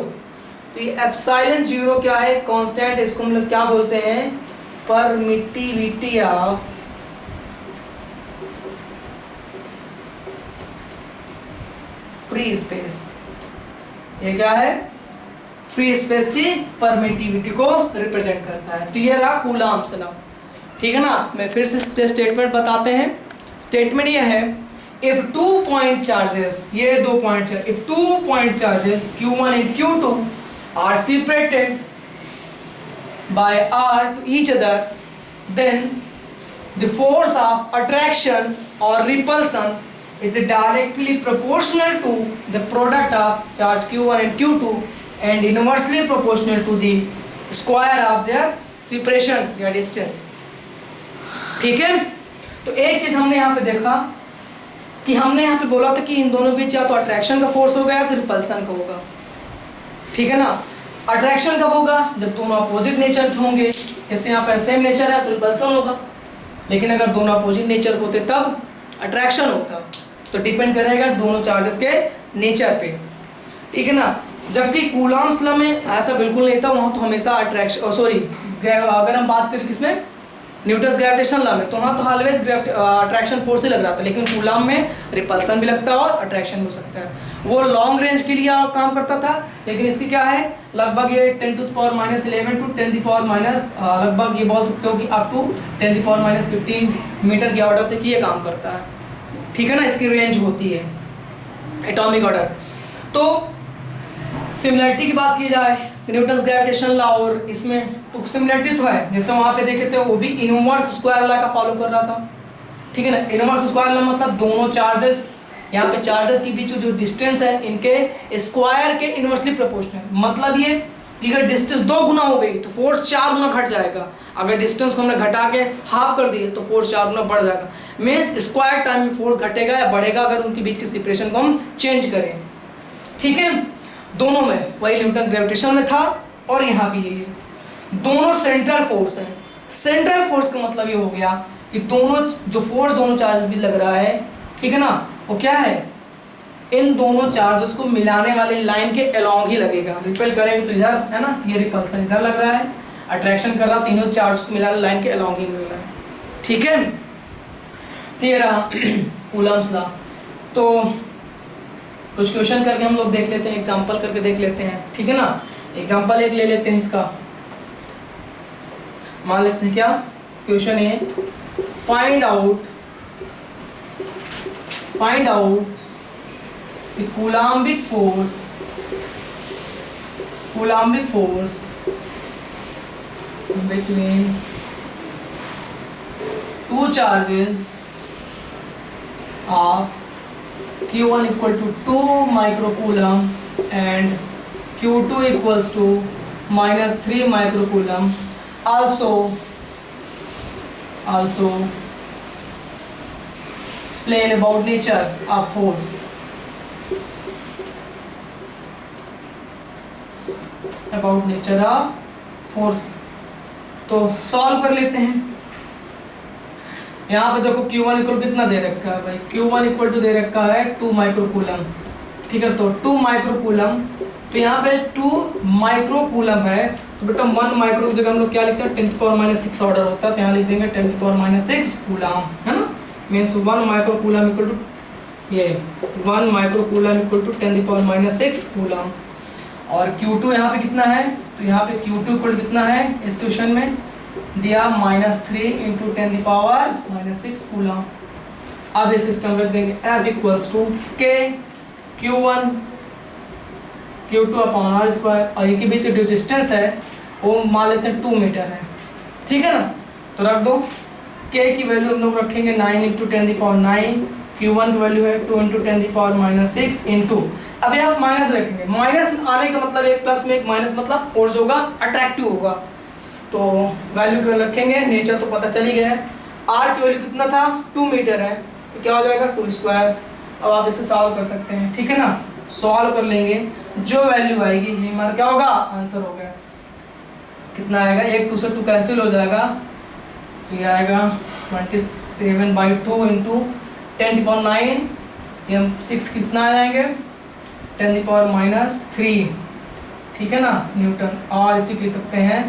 तो ये एप्सिलॉन 0 क्या है, कांस्टेंट, इसको हम लोग क्या बोलते हैं, परमिटिविटी ऑफ फ्री स्पेस। ये क्या है, फ्री स्पेस की परमिटिविटी को रिप्रेजेंट करता है। तो ये रहा कूलम्ब्स लॉ, ठीक है ना। मैं फिर से स्टेटमेंट बताते हैं। स्टेटमेंट ये है, इफ 2 पॉइंट चार्जेस, ये 2 point, if 2 point charges Q1 and Q2 are separated by r to each other, then the force of attraction or repulsion is directly proportional to the product of charge Q1 and Q2 and inversely proportional to the square of their separation या distance, ठीक है। तो एक चीज हमने यहाँ पे देखा कि हमने यहाँ पे बोला था कि इन दोनों के बीच या तो अट्रैक्शन का फोर्स होगा या तो रिपल्सन का होगा, ठीक है ना। अट्रैक्शन कब होगा, जब दोनों अपोजिट नेचर के होंगे, जैसे यहाँ पे सेम नेचर है तो रिपल्सन होगा, लेकिन अगर दोनों अपोजिट नेचर होते तब अट्रैक्शन होता। तो डिपेंड करेगा दोनों चार्जेस के नेचर पे, ठीक है ना। जबकि कूलम्ब्स लॉ में ऐसा बिल्कुल नहीं था, वहाँ तो हमेशा अट्रैक्शन, सॉरी अगर हम बात करें किसमें, न्यूटन्स ग्रेविटेशन लॉ में, तो वहाँ तो ऑलवेज अट्रैक्शन फोर्स ही लग रहा था, लेकिन कूलम्ब में रिपल्सन भी लगता है और अट्रैक्शन भी हो सकता है। वो लॉन्ग रेंज के लिए काम करता था, लेकिन इसकी क्या है, लगभग ये 10⁻11 to 10⁻, लगभग ये बोल सकते हो कि अप टू 10⁻15 मीटर के ऑर्डर तक ये काम करता है, ठीक है ना। इसकी रेंज होती है एटॉमिक ऑर्डर। तो सिमिलरिटी की बात की जाए न्यूटन्स ग्रेविटेशन लॉ और इसमें, तो सिमिलरिटी तो है, जैसे वहाँ पे देखे थे वो भी इनवर्स स्क्वायर लॉ का फॉलो कर रहा था, ठीक है ना। इनवर्स स्क्वायर लॉ मतलब दोनों चार्जेस, यहाँ पे चार्जेस के बीच जो डिस्टेंस है इनके स्क्वायर के इनवर्सली प्रोपोर्शनल। मतलब ये कि अगर डिस्टेंस 2 गुना हो गई तो फोर्स 4 गुना घट जाएगा, अगर डिस्टेंस को हमने घटा के हाफ कर दिए तो फोर्स 4 गुना बढ़ जाएगा। मीन्स स्क्वायर टाइम में फोर्स घटेगा या बढ़ेगा अगर उनके बीच के सेपरेशन को हम चेंज करें, ठीक है। दोनों में वही न्यूटन ग्रेविटेशन में था और यहाँ भी यही है। दोनों सेंट्रल फोर्स हैं। सेंट्रल फोर्स का मतलब ये हो गया कि दोनों जो फोर्स दोनों चार्जेस भी लग रहा है, ठीक है ना, वो क्या है, इन दोनों चार्जेस को मिलाने वाले लाइन के अलोंग ही लगेगा। रिपेल करेंगे तो इधर है ना, ये रिपल्सन इधर लग रहा है, अट्रैक्शन कर रहा, तीनों चार्ज को मिलाने लाइन के अलोंग ही मिल रहा है, ठीक है। तो ये रहा कूलम्ब्स लॉ। तो कुछ क्वेश्चन करके हम लोग देख लेते हैं, एग्जांपल करके देख लेते हैं, ठीक है ना। एग्जांपल एक ले लेते हैं इसका, मान लेते हैं क्या क्वेश्चन है, find out the Coulombic force between 2 charges of Q1 equal to 2 microcoulomb and Q2 equals to -3 microcoulomb also explain about nature of force. About nature of force. तो सॉल्व कर लेते हैं। यहाँ पे देखो Q1 इक्वल कितना दे रखा है भाई, Q1 इक्वल टू दे रखा है 2 माइक्रोकूलम, ठीक है। तो 2 माइक्रोकूलम, तो यहाँ पे 2 माइक्रोकूलम है, तो बेटा 1 माइक्रो की जगह हम लोग क्या लिखते हैं 10⁻6 ऑर्डर होता है, तो यहाँ लिख देंगे 10⁻6 कूलम, है ना। मीन्स 1 माइक्रोकूलम इक्वल टू ये 1 माइक्रोकूलम इक्वल टू 10⁻6 कूलम। और Q2 यहाँ पे कितना है, तो यहाँ पे Q2 इक्वल कितना है इस क्वेश्चन में दिया -3 × 10⁻6 कूलम। अब ये सिस्टम रख देंगे F equals to K Q1 Q2 upon R square, और इनके बीच जो डिस्टेंस है वो मान लेते हैं 2 मीटर है, ठीक है ना। तो रख दो K की वैल्यू हम लोग रखेंगे 9 × 10⁹, Q1 की वैल्यू है 2 × 10⁻6 इंटू, अब यहाँ माइनस रखेंगे, माइनस आने का मतलब एक प्लस में एक माइनस मतलब फोर्स होगा, अट्रैक्टिव होगा, तो वैल्यू को रखेंगे, नेचर तो पता चल ही गया है। R की वैल्यू कितना था 2 मीटर है, तो क्या हो जाएगा 2 स्क्वायर। अब आप इसे सॉल्व कर सकते हैं, ठीक है ना। सॉल्व कर लेंगे, जो वैल्यू आएगी ये हमारा क्या होगा आंसर हो गया। कितना आएगा, 1 2 से 2 कैंसिल हो जाएगा, तो ये आएगा 27/2 इंटू 10⁻9, ये 6 कितना आ जाएंगे 10⁻3, ठीक है ना न्यूटन। और इसी को लिख सकते हैं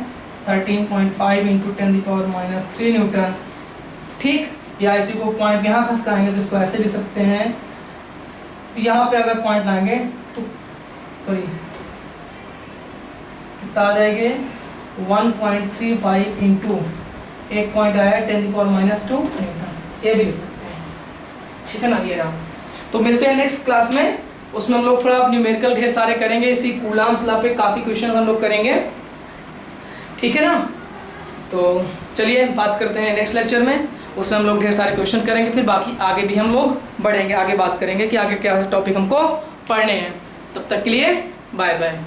13.5 इंटू 10⁻3 न्यूटन, ठीक। या इसी को पॉइंट यहाँ खसकाएंगे तो इसको ऐसे लिख सकते हैं, यहाँ पे अगर पॉइंट लाएंगे तो सॉरी कितना आ जाएंगे 1.35 इंटू एक पॉइंट आया 10⁻2 न्यूटन, ये भी लिख सकते हैं, ठीक है ना। ये रहा, तो मिलते हैं नेक्स्ट क्लास में, उसमें हम लोग थोड़ा न्यूमेरिकल ढेर सारे करेंगे, इसी कूलाम्स लॉ पे काफ़ी क्वेश्चन हम लोग करेंगे, ठीक है ना। तो चलिए बात करते हैं नेक्स्ट लेक्चर में, उसमें हम लोग ढेर सारे क्वेश्चन करेंगे, फिर बाकी आगे भी हम लोग बढ़ेंगे, आगे बात करेंगे कि आगे क्या टॉपिक हमको पढ़ने हैं। तब तक के लिए बाय बाय।